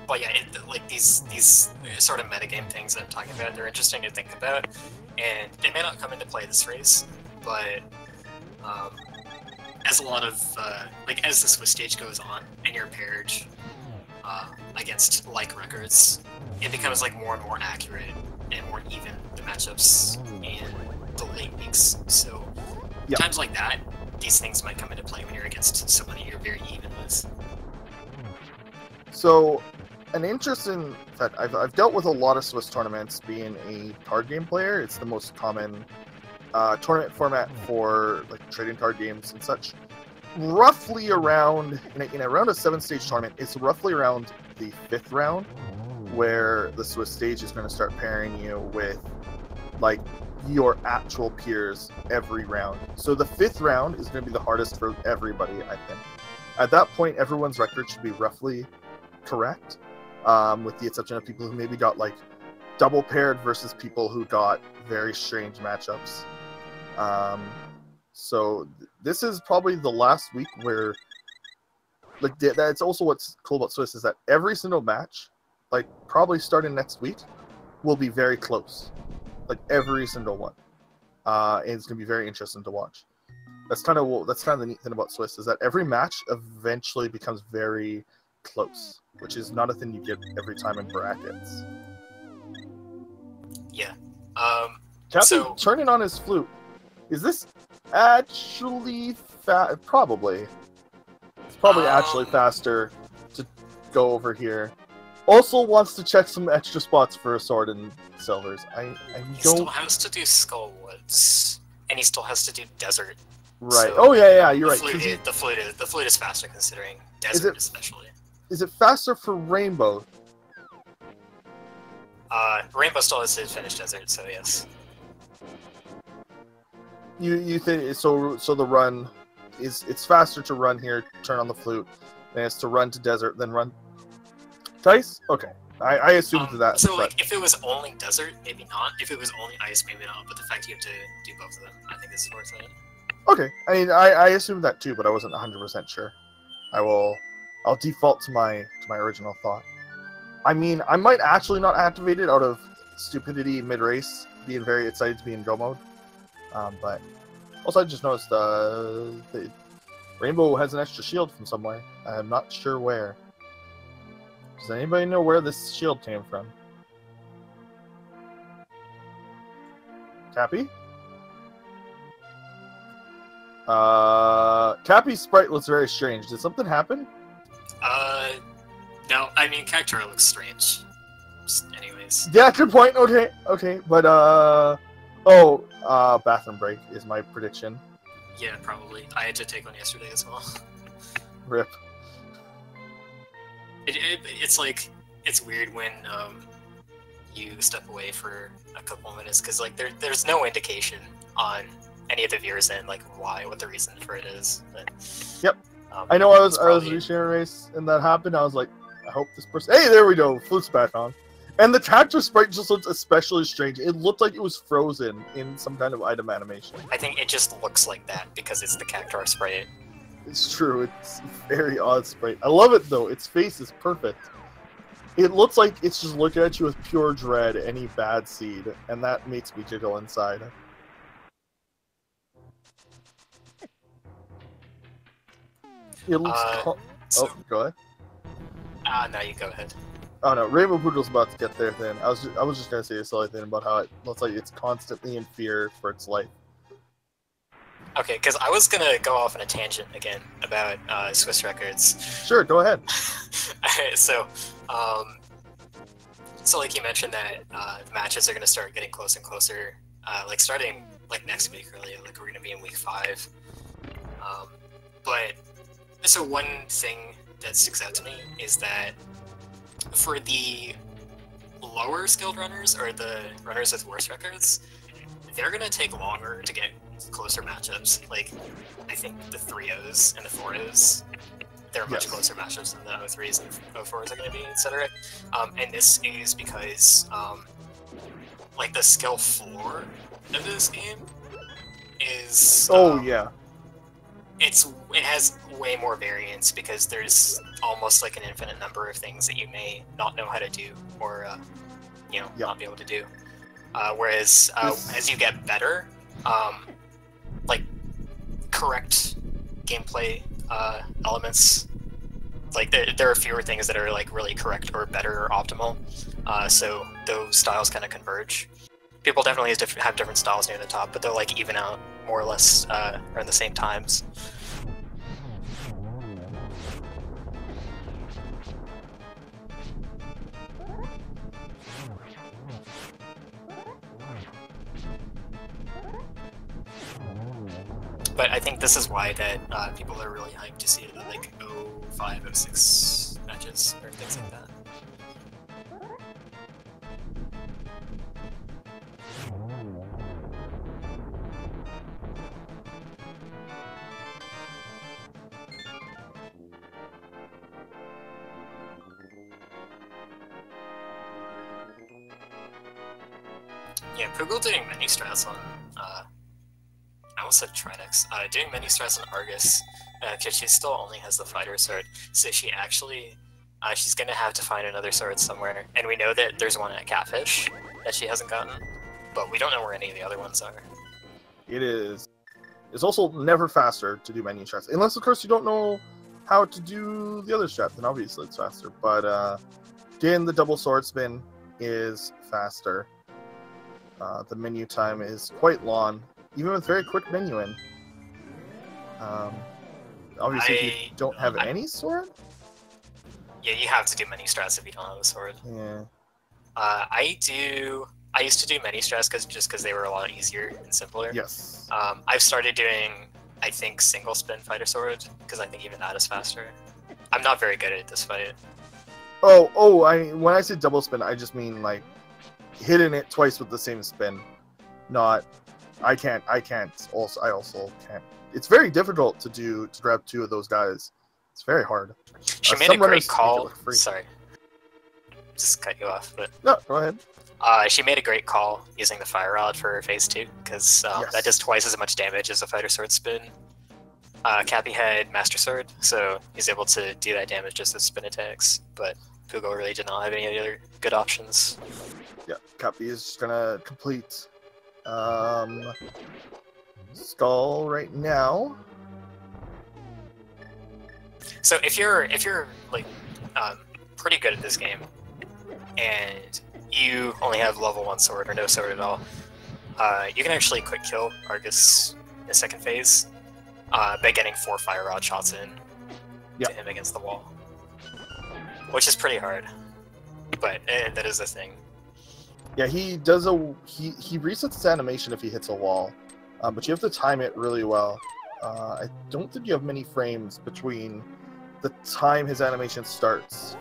But yeah, like, these sort of metagame things that I'm talking about, they're interesting to think about, and they may not come into play this race, but as a lot of as the Swiss stage goes on and you're paired against like records, it becomes, like, more and more accurate and more even, the matchups in the late weeks. So times like that, these things might come into play when you're against someone that you're very even with. So, an interesting that I've dealt with a lot of Swiss tournaments. Being a card game player, it's the most common tournament format for, like, trading card games and such. Roughly around in a round of 7-stage tournament, it's roughly around the 5th round where the Swiss stage is going to start pairing you with like your actual peers every round. So the 5th round is going to be the hardest for everybody, I think. At that point, everyone's record should be roughly correct, with the exception of people who maybe got like double paired versus people who got very strange matchups. So this is probably the last week where, like, that's also what's cool about Swiss is that every single match, like probably starting next week, will be very close. Like every single one, and it's gonna be very interesting to watch. That's kind of the neat thing about Swiss is that every match eventually becomes very close, which is not a thing you get every time in brackets. Yeah. Captain turning on his flute. Is this actually probably? It's probably actually faster to go over here. Also wants to check some extra spots for a sword and silvers. He still has to do Skullwoods, and he still has to do Desert. Right. So oh yeah, you're right. The flute is faster considering Desert especially. Is it faster for Rainbow? Rainbow still has to finish Desert, so yes. You think so? So the run it's faster to run here, turn on the flute, than it's to run to Desert, then run. Dice? Okay. I assumed that. So, like, if it was only Desert, maybe not. If it was only Ice, maybe not. But the fact you have to do both of them, I think this is worth it. Okay. I mean, I assumed that too, but I wasn't 100% sure. I'll default to my original thought. I mean, I might actually not activate it out of stupidity mid-race, being very excited to be in go mode. But also, I just noticed the Rainbow has an extra shield from somewhere. I'm not sure where. Does anybody know where this shield came from? Cappy? Cappy's sprite looks very strange. Did something happen? No. I mean, Cactuar looks strange. Just anyways. Yeah, good point. Okay. But, bathroom break is my prediction. Yeah, probably. I had to take one yesterday as well. Rip. It's like, it's weird when you step away for a couple minutes, because like there's no indication on any of the viewers end like what the reason for it is. But, yep. I know I was reaching a race and that happened. I was like, I hope this person. Hey, there we go. Flute's back on. And the Cactuar sprite just looked especially strange. It looked like it was frozen in some kind of item animation. I think it just looks like that because it's the Cactuar sprite. It's true. It's a very odd sprite. I love it though. Its face is perfect. It looks like it's just looking at you with pure dread, any bad seed, and that makes me giggle inside. It looks. Go ahead. No, you go ahead. Oh no, RainbowPoogle's about to get there. Then I was just gonna say a silly thing about how it looks like it's constantly in fear for its life. Okay, because I was gonna go off on a tangent again about Swiss records. Sure, go ahead. Alright, so like you mentioned that the matches are gonna start getting closer and closer, like starting like next week, really. Like we're gonna be in week 5. But so one thing that sticks out to me is that for the lower skilled runners or the runners with worse records, they're gonna take longer to get closer matchups. Like, I think the 3-0s and the 4-0s, they're much closer matchups than the 0-3s and 0-4s are going to be, etc. And this is because, like, the skill floor of this game is... It has way more variance because there's almost like an infinite number of things that you may not know how to do or, not be able to do. Whereas, as you get better, like correct gameplay elements, like there are fewer things that are like really correct or better or optimal, so those styles kind of converge. People definitely have different styles near the top, but they'll like even out more or less around the same times. But I think this is why that people are really hyped to see the like 0-5, 0-6 matches or things like that. Yeah, Poogle doing many strats on, I almost said Tridex, doing many strats on Argus, because she still only has the fighter sword, so she actually, she's gonna have to find another sword somewhere, and we know that there's one at Catfish that she hasn't gotten, but we don't know where any of the other ones are. It is. It's also never faster to do menu strats, unless of course you don't know how to do the other strat, then obviously it's faster, but again, the double sword spin is faster. The menu time is quite long, even with very quick menuing. Obviously, if you don't have any sword? Yeah, you have to do many strats if you don't have a sword. Yeah. I used to do many strats just because they were a lot easier and simpler. Yes. I've started doing, I think, single spin fighter sword, because I think even that is faster. I'm not very good at this fight. When I say double spin, I just mean like hitting it twice with the same spin. Not, I also can't. It's very difficult to grab two of those guys. It's very hard. She made a great call. Sorry, just cut you off, but no, go ahead. She made a great call using the fire rod for phase 2 because that does twice as much damage as a fighter sword spin. Cappy had master sword, so he's able to do that damage just with spin attacks. But Poogle really did not have any other good options. Yeah, Cappy is just gonna complete Skull right now. So if you're like pretty good at this game, and you only have level 1 sword or no sword at all, you can actually quick kill Argus in the second phase by getting 4 fire rod shots in to him against the wall, which is pretty hard, but that is the thing. Yeah, he does he resets his animation if he hits a wall, but you have to time it really well. I don't think you have many frames between the time his animation starts.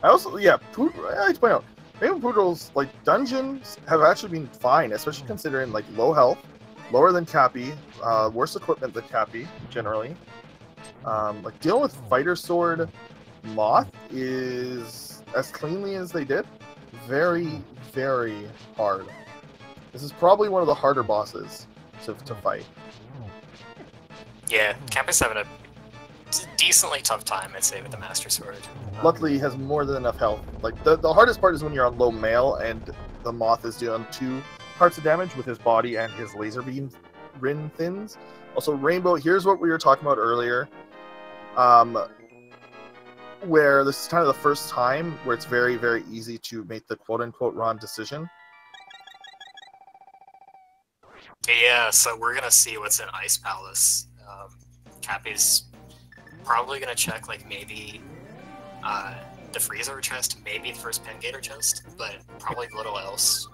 I also, I like to point out, RainbowPoogle's like dungeons have actually been fine, especially considering like low health, lower than Cappy, worse equipment than Cappy generally. Like dealing with fighter sword Moth is as cleanly as they did. Very, very hard. This is probably one of the harder bosses to fight. Yeah, Cappy's having a decently tough time, I'd say, with the Master Sword. Luckily, he has more than enough health. Like the hardest part is when you're on low mail and the Moth is doing 2 parts of damage with his body and his laser beam Rin thins. Also, Rainbow, here's what we were talking about earlier. Where this is kind of the first time where it's very, very easy to make the quote-unquote wrong decision. Yeah, so we're gonna see what's in Ice Palace. Cappy's probably gonna check, like, maybe the Freezer chest, maybe the first Pengator chest, but probably little else.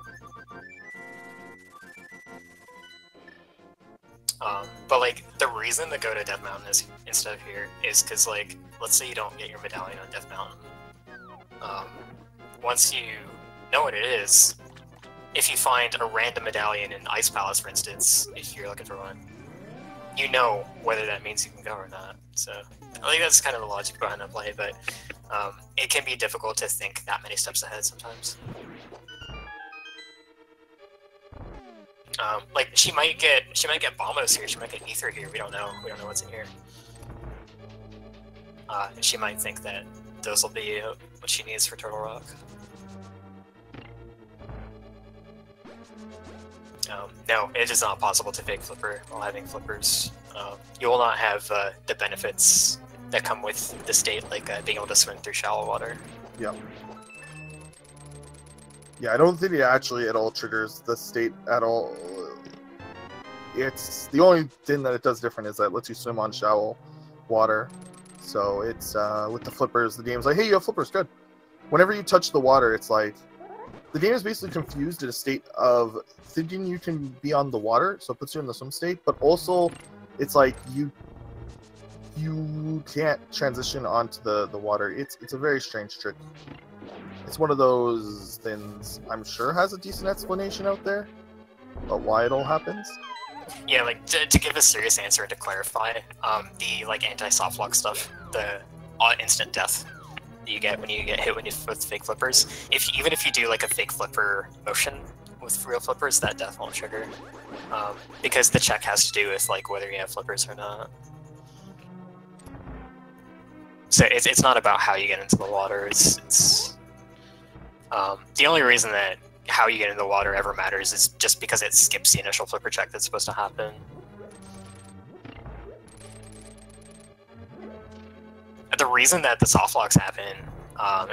But, like, the reason to go to Death Mountain is, instead of here is because, like, let's say you don't get your medallion on Death Mountain. Once you know what it is, if you find a random medallion in Ice Palace, for instance, if you're looking for one, you know whether that means you can go or not. So I think that's kind of the logic behind the play, but it can be difficult to think that many steps ahead sometimes. Like she might get Bombos here, she might get Ether here. We don't know what's in here. And she might think that those will be what she needs for Turtle Rock. No, it is not possible to fake Flipper while having Flippers. You will not have the benefits that come with the state, like being able to swim through shallow water. Yeah. Yeah, I don't think it actually at all triggers the state at all. It's the only thing that it does different is that it lets you swim on shallow water. So it's with the Flippers, the game's like, hey, you have Flippers, good. Whenever you touch the water, it's like the game is basically confused in a state of thinking you can be on the water, so it puts you in the swim state, but also it's like you can't transition onto the water. It's a very strange trick. It's one of those things I'm sure has a decent explanation out there about why it all happens. Yeah, like to give a serious answer and to clarify, the like anti-softlock stuff, the instant death, that you get when you get hit with fake flippers. Even if you do like a fake flipper motion with real flippers, that death won't trigger, because the check has to do with like whether you have flippers or not. So it's not about how you get into the water. It's the only reason that how you get into the water ever matters is just because it skips the initial flipper check that's supposed to happen. The reason that the soft locks happen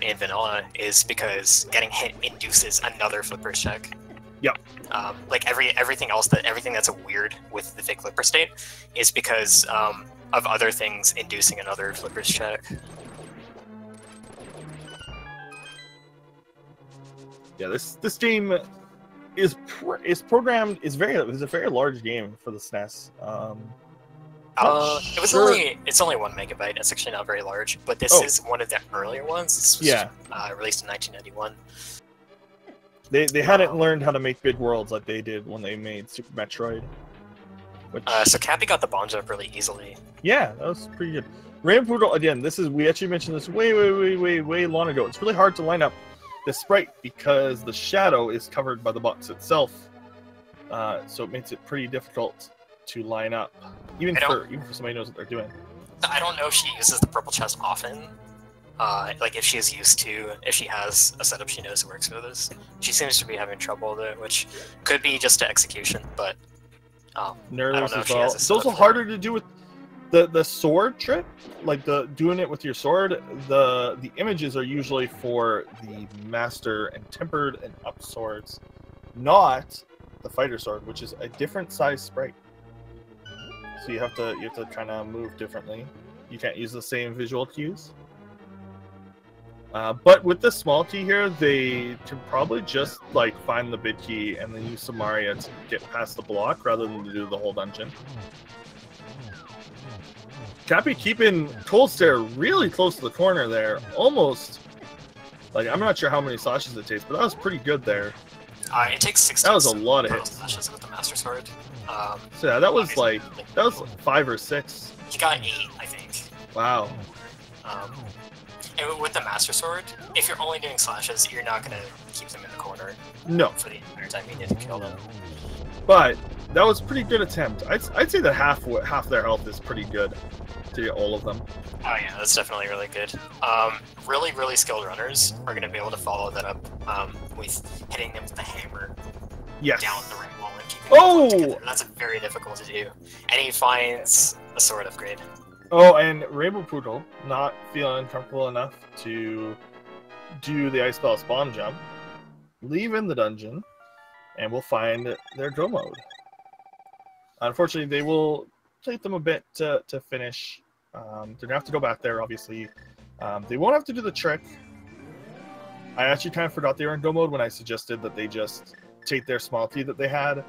in vanilla is because getting hit induces another flipper check. Yep. Like everything that's weird with the fake flipper state is because of other things inducing another flipper's check. Yeah, this game is programmed is a very large game for the SNES. It's only 1 megabyte. It's actually not very large, but this is one of the earlier ones. This was, released in 1991. They hadn't learned how to make big worlds like they did when they made Super Metroid. Which... so Cappy got the bombs up really easily. Yeah, that was pretty good. RainbowPoogle, again, we actually mentioned this way long ago. It's really hard to line up the sprite because the shadow is covered by the box itself, so it makes it pretty difficult to line up, even for somebody who knows what they're doing. I don't know if she uses the purple chest often. Like if she has a setup she knows works with this. She seems to be having trouble with it, which could be just to execution, but nervous as well. It's also harder to do with the sword trick, like doing it with your sword. The images are usually for the master and tempered and up swords, not the fighter sword, which is a different size sprite. So you have to kind of move differently. You can't use the same visual cues. But with the small key here, they can probably just like find the big key and then use Samaria to get past the block rather than to do the whole dungeon. Cappy keeping Cold Stare really close to the corner there, almost. Like, I'm not sure how many slashes it takes, but that was pretty good there. It takes 16. That was a lot of hits. Slashes with the Master Sword. So yeah, that was 5 or 6. He got 8, I think. Wow. And with the Master Sword, if you're only doing slashes, you're not gonna keep them in the corner. No. For the entire time you need to kill them. But that was a pretty good attempt. I'd say that half their health is pretty good to get all of them. Oh yeah, that's definitely really good. Really skilled runners are going to be able to follow that up with hitting them with the hammer down the ring wall and keeping them together. That's very difficult to do. And he finds a sword upgrade. Oh, and RainbowPoogle not feeling comfortable enough to do the Ice Palace bomb jump, leave in the dungeon, and we'll find their go mode. Unfortunately, they will take them a bit to finish. They're gonna have to go back there, obviously. They won't have to do the trick. I actually kind of forgot they were in go mode when I suggested that they just take their small key that they had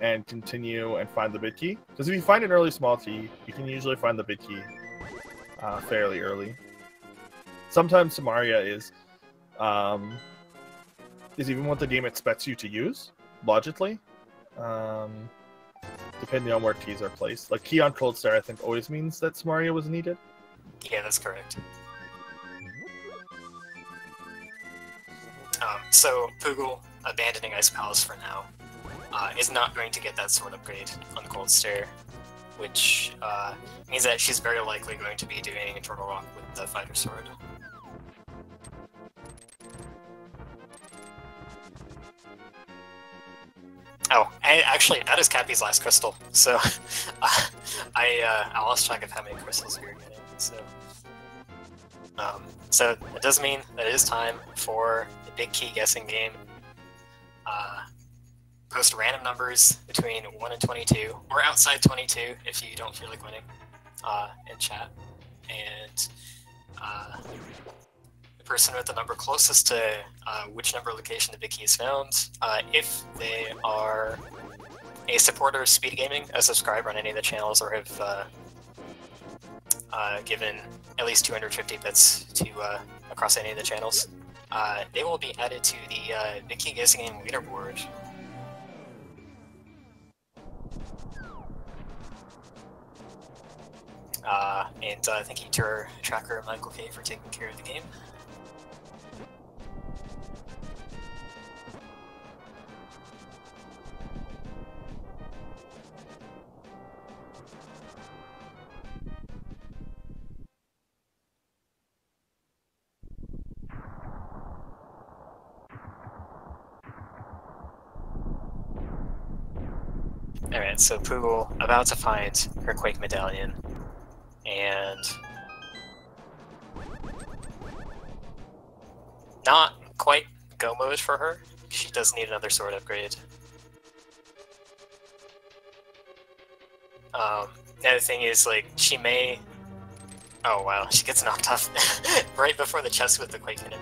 and continue and find the big key. Because if you find an early small key, you can usually find the big key fairly early. Sometimes Samaria is even what the game expects you to use, logically. Depending on where keys are placed. Like, key on Cold Star, I think, always means that Samaria was needed. Yeah, that's correct. So, Poogle, abandoning Ice Palace for now, is not going to get that sword upgrade on Cold Stare, which means that she's very likely going to be doing a Turtle Rock with the Fighter Sword. Oh, actually, that is Cappy's last crystal, so I lost track of how many crystals we were getting, so it does mean that it is time for the big key guessing game. Post random numbers between 1 and 22, or outside 22 if you don't feel like winning, in chat, and the person with the number closest to which number location the big key is found, if they are a supporter of speed gaming, a subscriber on any of the channels, or have given at least 250 bits to across any of the channels, they will be added to the big key guessing game leaderboard. And thank you to our tracker, Michael K, for taking care of the game. Alright, so Poogle about to find her Quake medallion, and not quite go mode for her. She does need another sword upgrade. The other thing is, like, she may... Oh wow, she gets knocked off right before the chest with the Quake in it.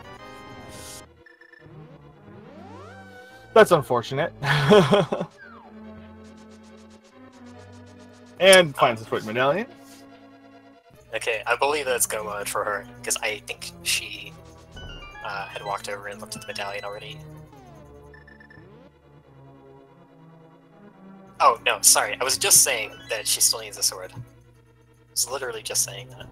That's unfortunate. And finds the Quake medallion. Okay, I believe that's go mode for her, because I think she had walked over and looked at the medallion already. Oh, no, sorry, I was just saying that she still needs a sword. I was literally just saying that.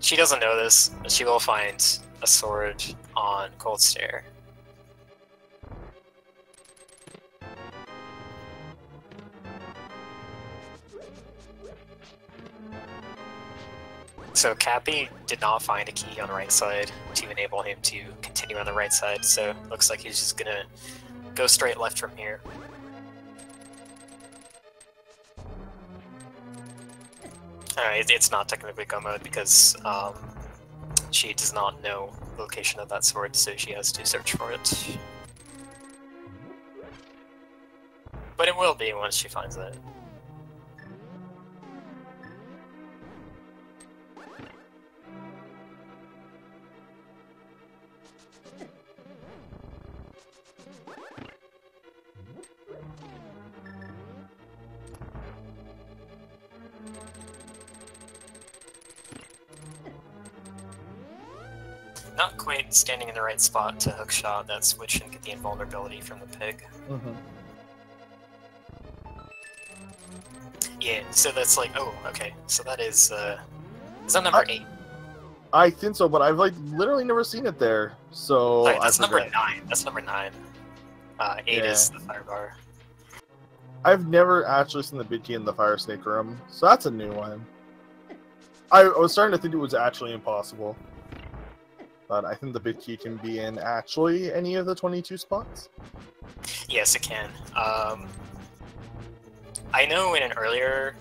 She doesn't know this, but she will find a sword on Cold Stare. So Cappy did not find a key on the right side to enable him to continue on the right side, so looks like he's just gonna go straight left from here. It's not technically go mode because she does not know the location of that sword, so she has to search for it. But it will be once she finds it. Not quite standing in the right spot to hookshot that switch and get the invulnerability from the pig. Mm-hmm. Yeah, so that's like, oh, okay. So that is that number 8? I think so, but I've like literally never seen it there. So Sorry, that's number 9. That's number 9. 8 is the fire bar. I've never actually seen the big key in the fire snake room, so that's a new one. I was starting to think it was actually impossible. But I think the big key can be in actually any of the 22 spots. Yes, it can. I know in an earlier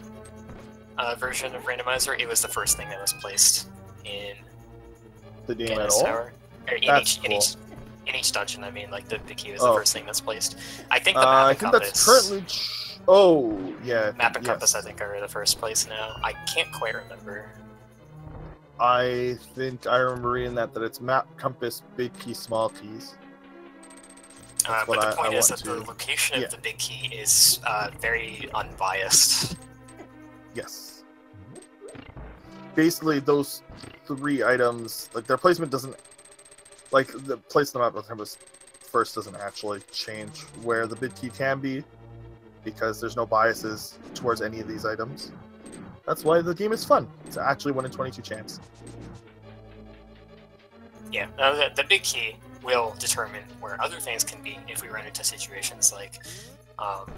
version of Randomizer, it was the first thing that was placed in the game at all. Tower. Or in each dungeon, I mean, like the big key was the first thing that's placed. I think the map and compass. That's currently. Oh yeah. Map and compass, I think, are the first place now. I can't quite remember. I think I remember reading that it's map, compass, big key, small keys. But the point is that the location of the big key is very unbiased. Yes. Basically, those 3 items, like their placement doesn't, like the place on the map with compass first doesn't actually change where the big key can be, because there's no biases towards any of these items. That's why the game is fun. It's actually 1 in 22 chance. Yeah, the big key will determine where other things can be if we run into situations like not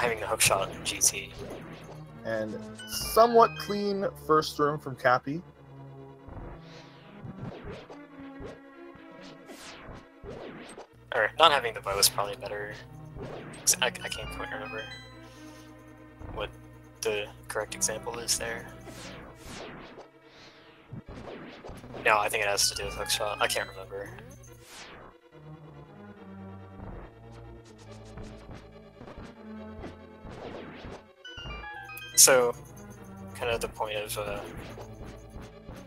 having the hookshot in GT. And somewhat clean first room from Cappy. Or not having the bow is probably better. I can't quite remember what the correct example is there. No, I think it has to do with hookshot. I can't remember. So, kind of the point of,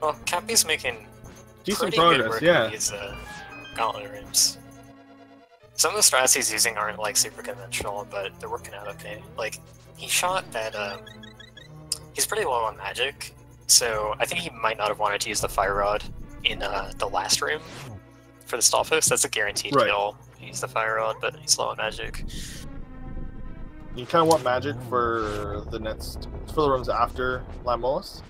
well, Cappy's making decent pretty progress, good work with these gauntlet rooms. Some of the strats he's using aren't like super conventional, but they're working out okay. Like, he shot that, he's pretty low on magic, so I think he might not have wanted to use the fire rod in the last room for the Stalfos. That's a guaranteed kill. Use the fire rod, but he's low on magic. You kind of want magic for the rooms after Lamolus.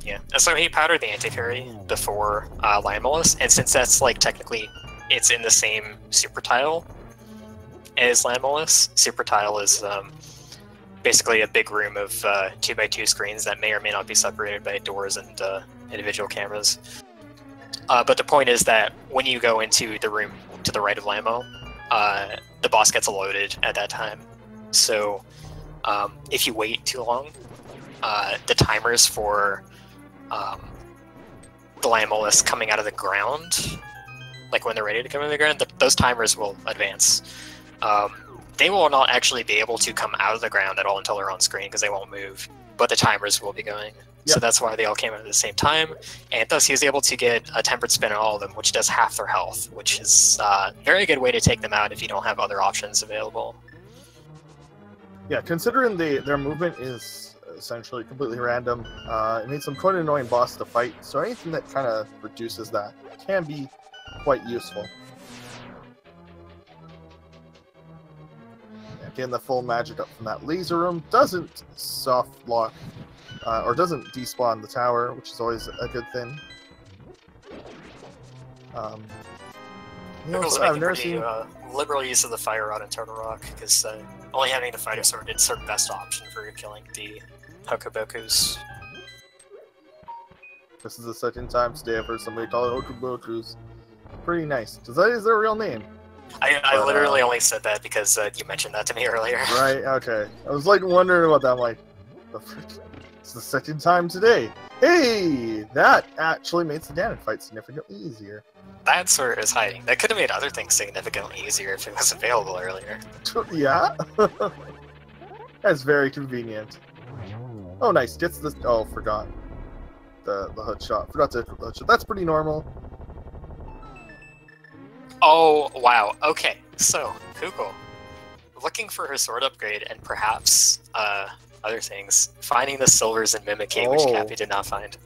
Yeah, and so he powdered the anti-fairy before Lamolus, and since that's like technically it's in the same super tile as Lamolus, super tile is basically a big room of 2x2 screens that may or may not be separated by doors and individual cameras. But the point is that when you go into the room to the right of Lamo, the boss gets loaded at that time. So if you wait too long, the timers for the Lamolus coming out of the ground, like when they're ready to come out of the ground, those timers will advance. They will not actually be able to come out of the ground at all until they're on screen because they won't move, but the timers will be going. Yep. So that's why they all came out at the same time, and thus he was able to get a tempered spin on all of them, which does half their health, which is a very good way to take them out if you don't have other options available. Yeah, considering their movement is essentially completely random, it made some quite annoying boss to fight, so anything that kind of reduces that can be quite useful. Getting the full magic up from that laser room doesn't soft lock or doesn't despawn the tower, which is always a good thing. I've never seen liberal use of the fire rod in Turtle Rock because only having the fighter sword is sort of best option for killing the Hokobokus. This is the second time today I've heard somebody call it Hokobokus. Pretty nice, because that is their real name. I literally only said that because you mentioned that to me earlier. Right, okay. I was like wondering about that. I'm like, the frick? It's the second time today. Hey! That actually makes the Ganon fight significantly easier. That's where it was hiding. That could have made other things significantly easier if it was available earlier. Yeah? That's very convenient. Oh, nice. Gets this. Oh, forgot. The hook shot. Forgot to hit the hook shot. That's pretty normal. Oh, wow. Okay, so, Poogle, looking for her sword upgrade and perhaps other things, finding the silvers in Mimikyu, which Cappy did not find.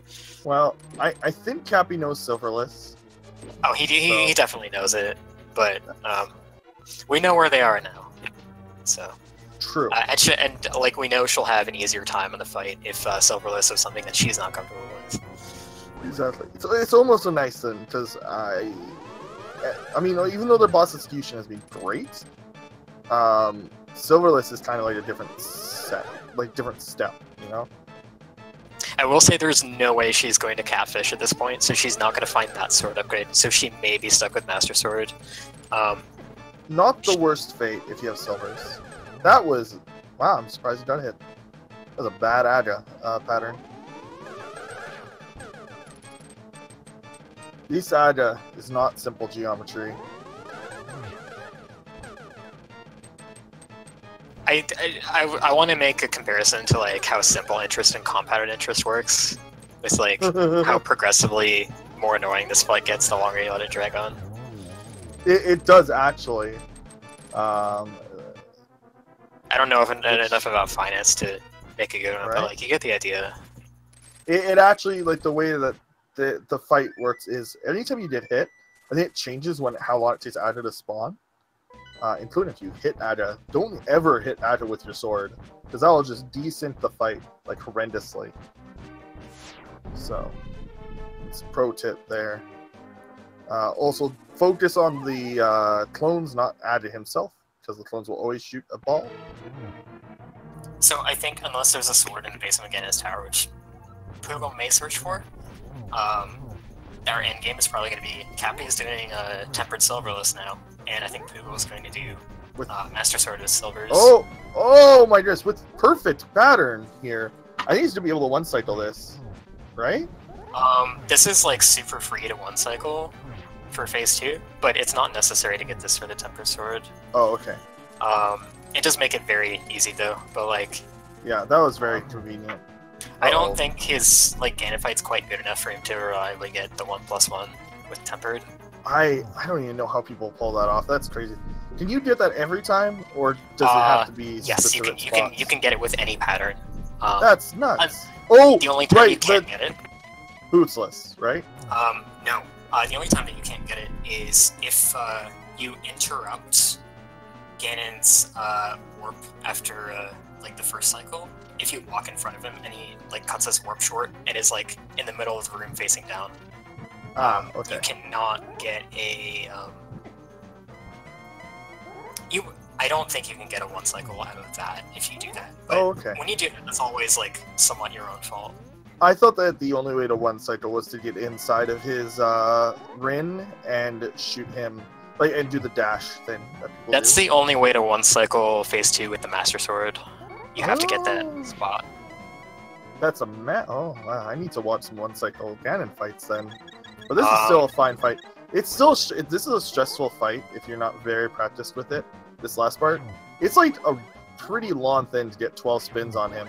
Well, I think Cappy knows Silverless. Oh, he definitely knows it, but we know where they are now. So true. And like we know she'll have an easier time in the fight if Silverless is something that she's not comfortable with. Exactly. It's almost a nice thing because I mean, even though their boss execution has been great, Silverless is kind of like a different step, you know? I will say there's no way she's going to catfish at this point, so she's not going to find that sword upgrade, so she may be stuck with Master Sword. Not the worst fate if you have Silvers. That was... Wow, I'm surprised you got hit. That was a bad Aga pattern. This Aga is not simple geometry. I want to make a comparison to like how simple interest and compounded interest works. With like how progressively more annoying this fight gets the longer you let it drag on. It does actually. I don't know enough about finance to make a good one, but like you get the idea. It actually, like the way that the fight works is anytime you get hit, I think it changes how long it takes Ada to spawn. Including if you hit Ada. Don't ever hit Ada with your sword, because that will just desync the fight like horrendously. So, it's a pro tip there. Also, focus on the clones, not Ada himself, because the clones will always shoot a ball. So I think unless there's a sword in the basement of Ganon's tower, which Poogle may search for, our end game is probably going to be Cappy is doing Tempered Silverless now, and I think Poogle is going to do with Master Sword with Silvers. Oh my goodness, with perfect pattern here. I think he's going to be able to one-cycle this, right? This is like super free to one-cycle for Phase 2, but it's not necessary to get this for the Tempered Sword. Oh, okay. It does make it very easy though, but like... Yeah, that was very convenient. I don't think his like Ganon fight's quite good enough for him to reliably get the 1+1 with Tempered. I don't even know how people pull that off. That's crazy. Can you get that every time, or does it have to be yes, you can get it with any pattern. That's nuts. The only time you can't get it, bootsless, right? No. The only time that you can't get it is if you interrupt Ganon's warp after like the first cycle. If you walk in front of him and he like cuts his warp short and is like in the middle of the room facing down, okay. You cannot get a I don't think you can get a one cycle out of that if you do that. But okay. when you do it, it's always like somewhat your own fault. I thought that the only way to one cycle was to get inside of his Rin and shoot him, like, and do the dash thing that people That's do. the only way to one cycle phase 2 with the Master Sword. You have to get that spot. That's a oh wow! I need to watch some one cycle Ganon fights then. But this is still a fine fight. It's still this is a stressful fight if you're not very practiced with it. This last part, it's like a pretty long thing to get 12 spins on him.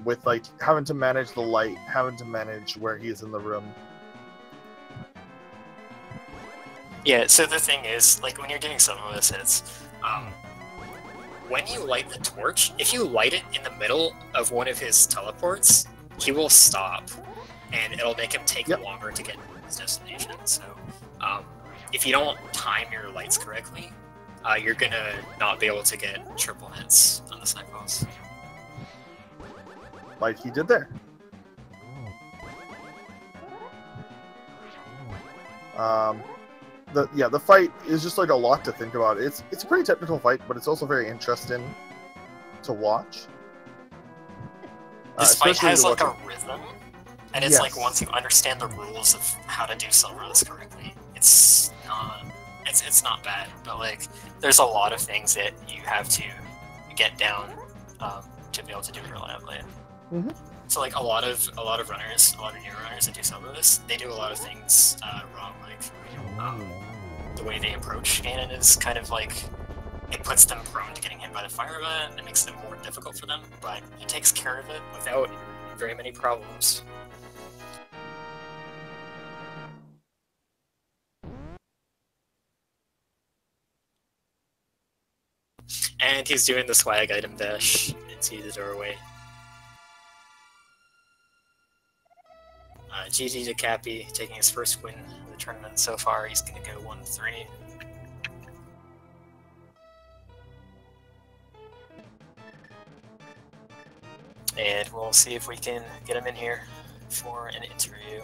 With like having to manage the light, having to manage where he is in the room. Yeah, so the thing is, like, when you're getting some of those hits, when you light the torch, if you light it in the middle of one of his teleports, he will stop, and it'll make him take longer to get to his destination. So, if you don't time your lights correctly, you're gonna not be able to get triple hits on the cycles. Like he did there. The fight is just like a lot to think about. It's a pretty technical fight, but it's also very interesting to watch. This fight has like a rhythm, and it's like once you understand the rules of how to do some of this correctly, it's not bad. But like, there's a lot of things that you have to get down to be able to do it reliably. Mm-hmm. So like a lot of runners, a lot of new runners that do some of this, they do a lot of things wrong. Like the way they approach Ganon is kind of like, it puts them prone to getting hit by the fire event. It makes it more difficult for them, but he takes care of it without very many problems. And he's doing the swag item dash into the doorway. GG to Cappy, taking his first win of the tournament so far. He's going to go 1-3. And we'll see if we can get him in here for an interview.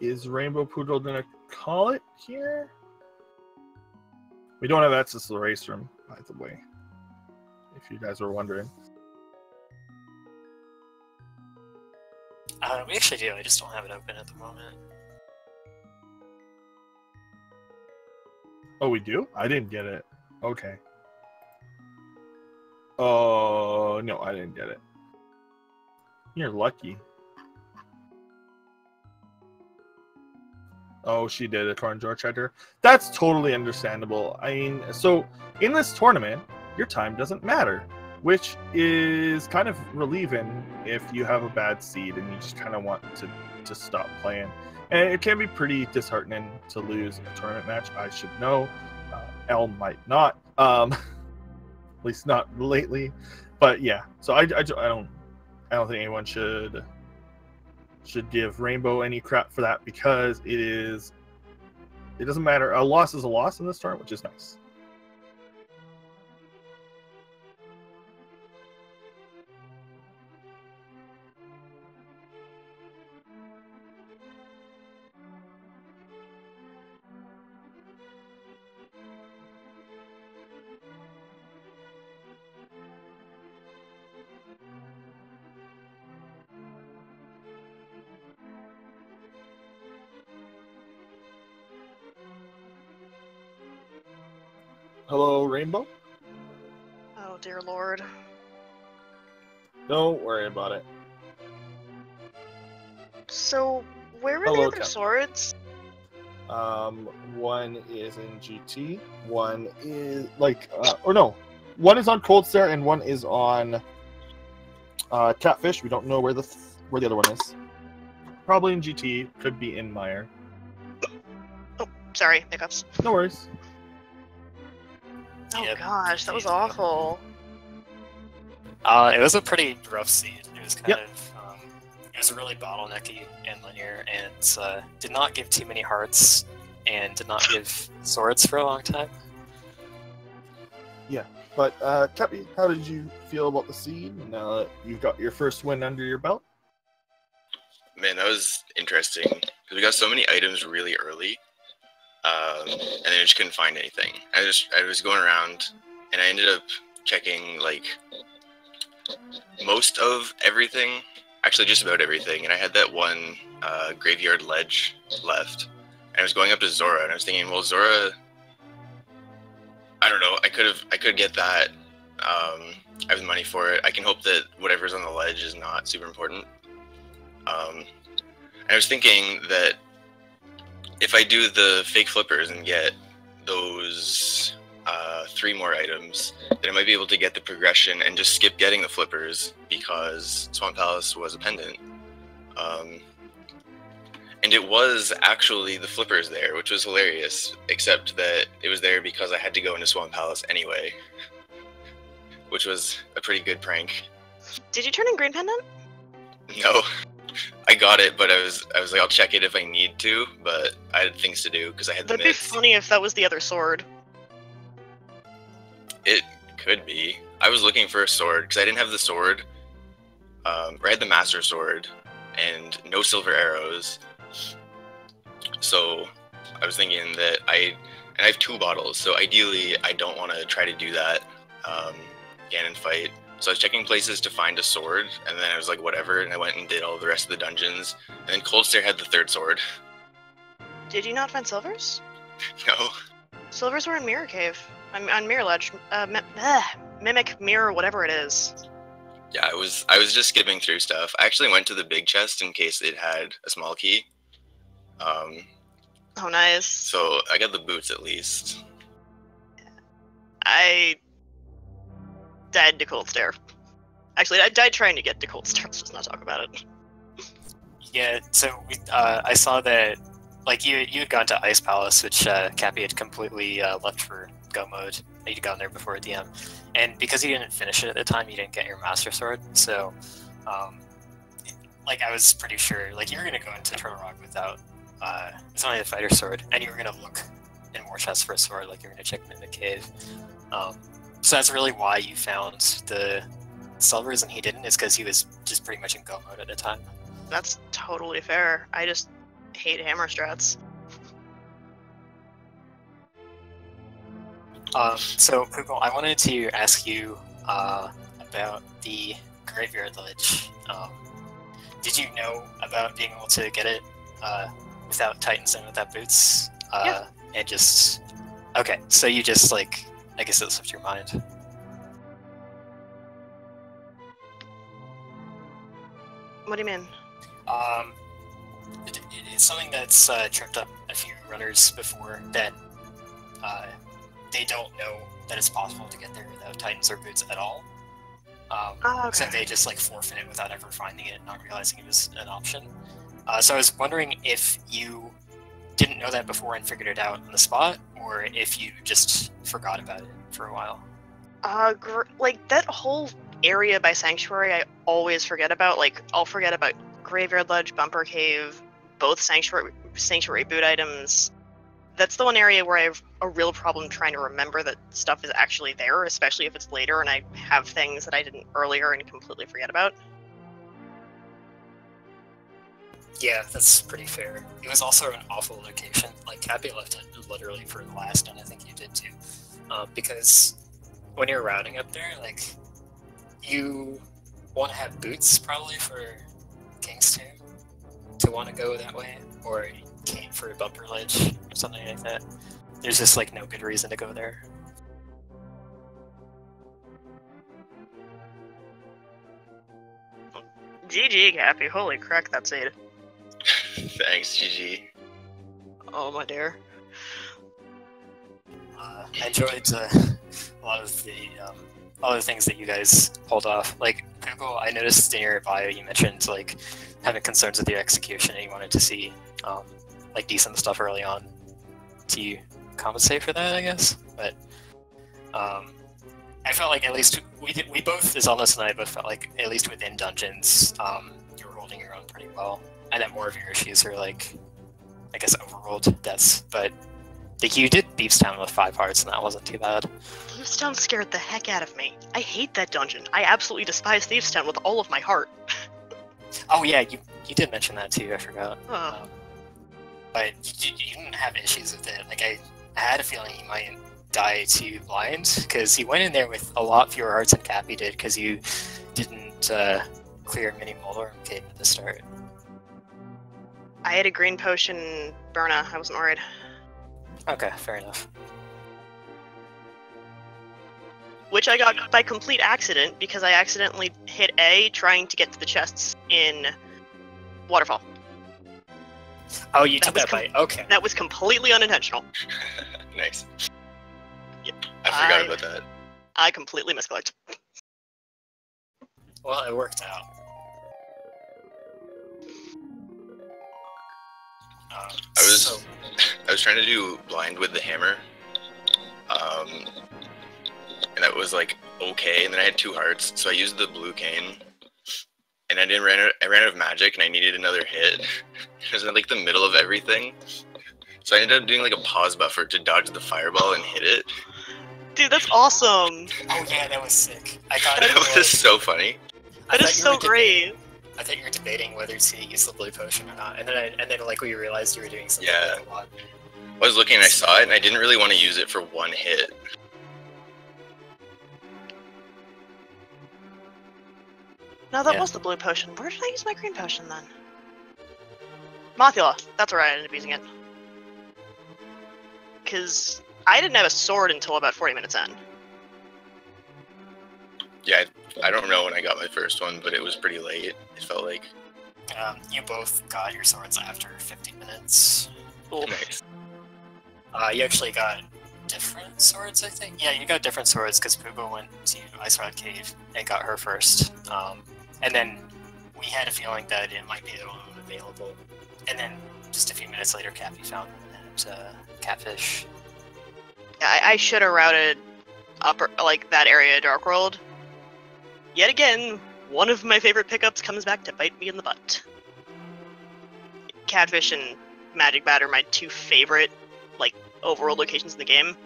Is RainbowPoogle gonna call it here? We don't have access to the race room, by the way, if you guys were wondering. We actually do, I just don't have it open at the moment. Oh, we do? I didn't get it. Okay. Oh, no, I didn't get it. You're lucky. Oh, she did, according to George Cheddar. That's totally understandable. I mean, so in this tournament, your time doesn't matter, which is kind of relieving if you have a bad seed and you just kind of want to stop playing. And it can be pretty disheartening to lose a tournament match. I should know. Elle might not. At least not lately. But yeah, so I don't think anyone should give Rainbow any crap for that, because it doesn't matter. A loss is a loss in this tournament, which is nice. Hello, Rainbow? Oh, dear Lord. Don't worry about it. So, where are Hello, the other Cap. swords? One is in GT, one is one is on Cold Stare and one is on Catfish. We don't know where the other one is. Probably in GT, could be in Mire. Oh, sorry, hiccups. No worries. Oh Yep. gosh, that was awful. It was a pretty rough seed. It was kind of, it was really bottlenecky and linear, and did not give too many hearts, and did not give swords for a long time. Yeah, but Cappy, how did you feel about the seed now that you got your first win under your belt? Man, that was interesting because we got so many items really early, and then I just couldn't find anything. I was going around, and I ended up checking like most of everything, actually just about everything, and I had that one graveyard ledge left, and I was going up to Zora, and I was thinking, well, Zora, I don't know, I could get that. I have the money for it. I can hope that whatever's on the ledge is not super important. And I was thinking that if I do the fake flippers and get those 3 more items, then I might be able to get the progression and just skip getting the flippers because Swamp Palace was a pendant. And it was actually the flippers there, which was hilarious, except that it was there because I had to go into Swamp Palace anyway, which was a pretty good prank. Did you turn in Green Pendant? No, I got it, but I was like, I'll check it if I need to, but I had things to do because I had the That'd be funny if that was the other sword. It could be. I was looking for a sword because I didn't have the sword. I had the Master Sword and no silver arrows. So I was thinking that I have 2 bottles, so ideally I don't want to try to do that Ganon fight. So I was checking places to find a sword, and then I was like, whatever, and I went and did all the rest of the dungeons. And then Cold Stare had the 3rd sword. Did you not find silvers? No. Silvers were in Mirror Cave. On Mirror Ledge. Mimic Mirror, whatever it is. Yeah, I was just skipping through stuff. I actually went to the big chest in case it had a small key. Oh, nice. So I got the boots at least. I died to Cold Stare. Actually, I died trying to get to Cold Stare. Let's just not talk about it. Yeah, so I saw that, like, you had gone to Ice Palace, which Cappy had completely left for Go mode. You'd gone there before DM. And because you didn't finish it at the time, you didn't get your Master Sword. So, like, I was pretty sure, like, you were going to go into Turtle Rock without, it's only the Fighter Sword, and you were going to look in more chests for a sword, like, you were going to check them in the cave. So that's really why you found the silvers and he didn't, is because he was just pretty much in Go mode at the time. That's totally fair. I just hate hammer strats. So, Poogle, I wanted to ask you about the Graveyard Ledge. Did you know about being able to get it without Titans and without boots? Yeah. And just... Okay, so you just, like... I guess it slipped your mind. What do you mean? It's something that's tripped up a few runners before, that they don't know that it's possible to get there without Titans or boots at all. Okay. So they just like forfeit it without ever finding it, not realizing it was an option. So I was wondering if you didn't know that before and figured it out on the spot, or if you just forgot about it for a while. Like, that whole area by Sanctuary I always forget about. Like, I'll forget about Graveyard Ledge, Bumper Cave, both Sanctuary boot items. That's the one area where I have a real problem trying to remember that stuff is actually there, especially if it's later and I have things that I didn't earlier and completely forget about. Yeah, that's pretty fair. It was also an awful location. Like, Cappy left it literally for the last, and I think you did too. Because when you're routing up there, like, you want to have boots probably for King's Tomb to want to go that way, or Kane for a Bumper Ledge or something like that. There's just like no good reason to go there. GG, Cappy. Holy crack, that's it. Thanks, GG. Oh, my dear. I enjoyed a lot of the things that you guys pulled off. Like, Google, I noticed in your bio you mentioned like having concerns with your execution and you wanted to see like decent stuff early on to compensate for that, I guess. But I felt like at least we both, as Ellis and I both felt like at least within dungeons, you were holding your own pretty well, and that more of your issues are like, I guess, overruled deaths. But like you did Beefstown with 5 hearts, and that wasn't too bad. Thiefstown scared the heck out of me. I hate that dungeon. I absolutely despise Thiefstown with all of my heart. Oh yeah, you did mention that too. I forgot. Huh. But you didn't have issues with it. Like I had a feeling you might die to blind because you went in there with a lot fewer hearts than Cappy did because you didn't clear mini Moldorm Cave at the start. I had a green potion Burna. I wasn't worried. Okay, fair enough. Which I got by complete accident because I accidentally hit A trying to get to the chests in Waterfall. Oh, you took that bite. Okay. That was completely unintentional. Nice. Yep. I forgot about that. I completely misclicked. Well, it worked out. I was trying to do blind with the hammer, and that was like okay. And then I had 2 hearts, so I used the blue cane, and I ran out of magic, and I needed another hit. It was in like the middle of everything, so I ended up doing like a pause buffer to dodge the fireball and hit it. Dude, that's awesome. Oh yeah, that was sick. I thought That was so funny. That is so great. I thought you were debating whether to use the blue potion or not, and then like we realized you were doing something. Yeah. Like a lot. I was looking and I saw it, and I didn't really want to use it for 1 hit. No, that Yeah. was the blue potion. Where did I use my green potion then? Mothula. That's where I ended up using it. Because I didn't have a sword until about 40 minutes in. Yeah, I don't know when I got my first one, but it was pretty late. It felt like. You both got your swords after 50 minutes. Cool. Nice. You actually got different swords, I think. Yeah, you got different swords because Poogle went to Ice Rod Cave and got her first. And then we had a feeling that it might be the one available. And then just a few minutes later, Cappy found that catfish. Yeah, I should have routed upper, like that area Dark World. Yet again, one of my favorite pickups comes back to bite me in the butt. Catfish and Magic Bat are my 2 favorite, like, overworld locations in the game.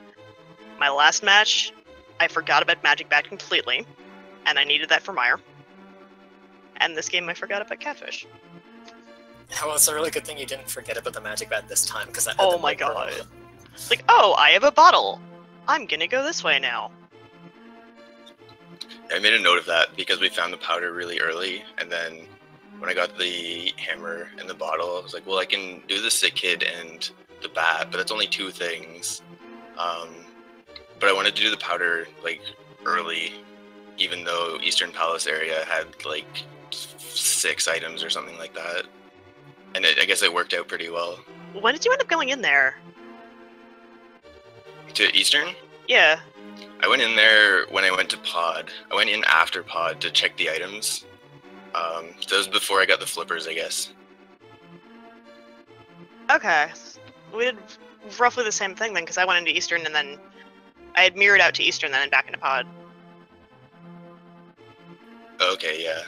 My last match, I forgot about Magic Bat completely, and I needed that for Mire. And this game, I forgot about Catfish. Well, it's a really good thing you didn't forget about the Magic Bat this time, because that. Oh my god! Like, oh, I have a bottle. I'm gonna go this way now. I made a note of that because we found the powder really early, and then when I got the hammer and the bottle, I was like, well, I can do the Sick Kid and the bat, but that's only 2 things. But I wanted to do the powder, like, early, even though Eastern Palace area had, like, 6 items or something like that. And I guess it worked out pretty well. When did you end up going in there? To Eastern? Yeah. I went in there when I went to Pod. I went in after Pod to check the items. That was before I got the flippers, I guess. Okay. We did roughly the same thing then, because I went into Eastern and then I had mirrored out to Eastern then and back into Pod. Okay, yeah.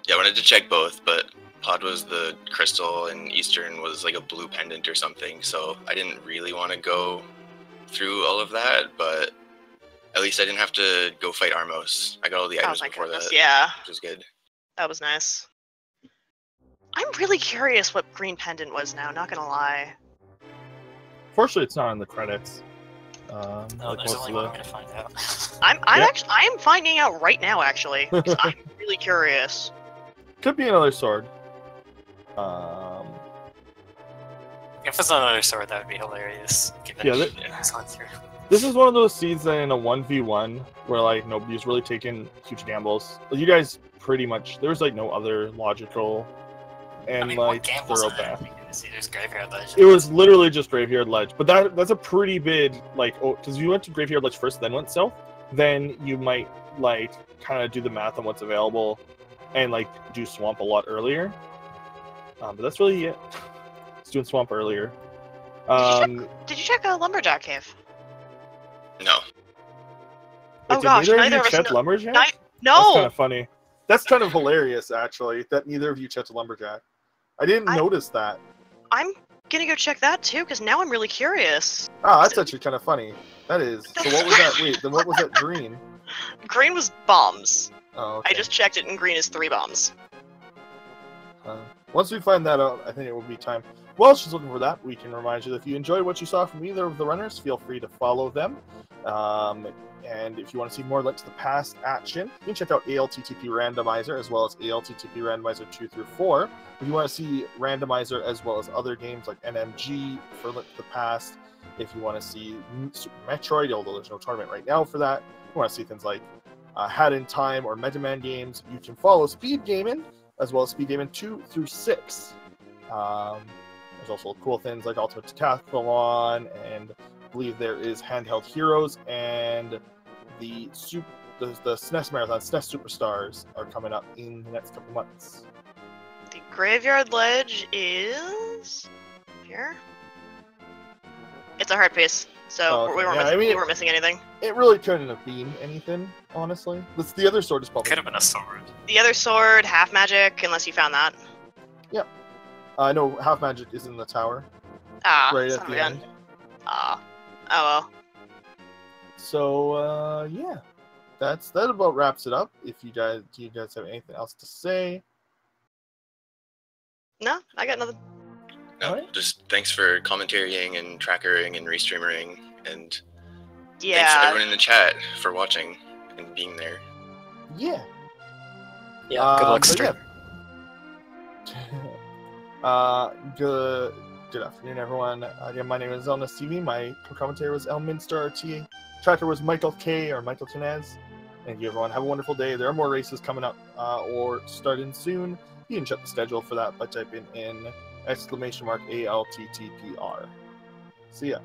Yeah, I wanted to check both, but Pod was the crystal and Eastern was like a blue pendant or something, so I didn't really want to go through all of that, but at least I didn't have to go fight Armos. I got all the items before that. Yeah. Which was good. That was nice. I'm really curious what Green Pendant was now, not gonna lie. Fortunately, it's not in the credits. No, like there's most only of one the- way to find out. I am finding out right now actually. 'Cause I'm really curious. Could be another sword. If it's another sword, that would be hilarious. Given Yeah, it's gone through. This is one of those seeds that in a 1v1 where like nobody's really taking huge gambles. You guys pretty much there's like no other logical and I mean, like what gambles thorough in that? path. There's Graveyard Ledge. It was literally just Graveyard Ledge, but that's a pretty big like because you went to Graveyard Ledge first, then went south. Then you might like kind of do the math on what's available and like do Swamp a lot earlier. But that's really it. It's doing Swamp earlier. Did you check a Lumberjack Cave? No. Did gosh, neither of neither you of us check know. Lumberjack? Ni- That's kind no, of funny. That's kind of hilarious, actually, that neither of you checked Lumberjack. I didn't notice that. I'm gonna go check that too, because now I'm really curious. Ah, that's actually kind of funny. That is. So what was that? Wait, then what was that green? Green was bombs. Oh, okay. I just checked it, and green is 3 bombs. Once we find that out, I think it will be time. While she's looking for that, we can remind you that if you enjoyed what you saw from either of the runners, feel free to follow them. And if you want to see more Links to the Past action, you can check out ALTTP Randomizer as well as ALTTP Randomizer 2 through 4. If you want to see Randomizer as well as other games like NMG for Link to the Past, if you want to see Super Metroid, although there's no tournament right now for that, if you want to see things like Hat in Time or Mega Man games, you can follow Speed Gaming as well as Speed Gaming 2 through 6. There's also cool things like Ultimate Decathlon, and I believe there is Handheld Heroes, and the SNES Marathon, SNES Superstars are coming up in the next couple months. The Graveyard Ledge is here. It's a hard piece, so we weren't missing anything. It really couldn't have been anything, honestly. The other sword is probably... Could have been a sword. The other sword, half magic, unless you found that. Yep. No, half magic is in the tower. Ah, right at the end. Ah. Oh well. So, yeah. That about wraps it up. Do you guys have anything else to say? No, I got nothing. No, Right. Just thanks for commentarying and trackering and restreamering, and thanks to Yeah. everyone in the chat for watching and being there. Yeah. Yeah, good luck, but stream. yeah. Good afternoon, everyone. Again, my name is Zelda TV. My co-commentator was Elminster RT. Tracker was Michael K. or Michael Tenez. Thank you, everyone. Have a wonderful day. There are more races coming up or starting soon. You can check the schedule for that by typing in !ALTTPR. See ya.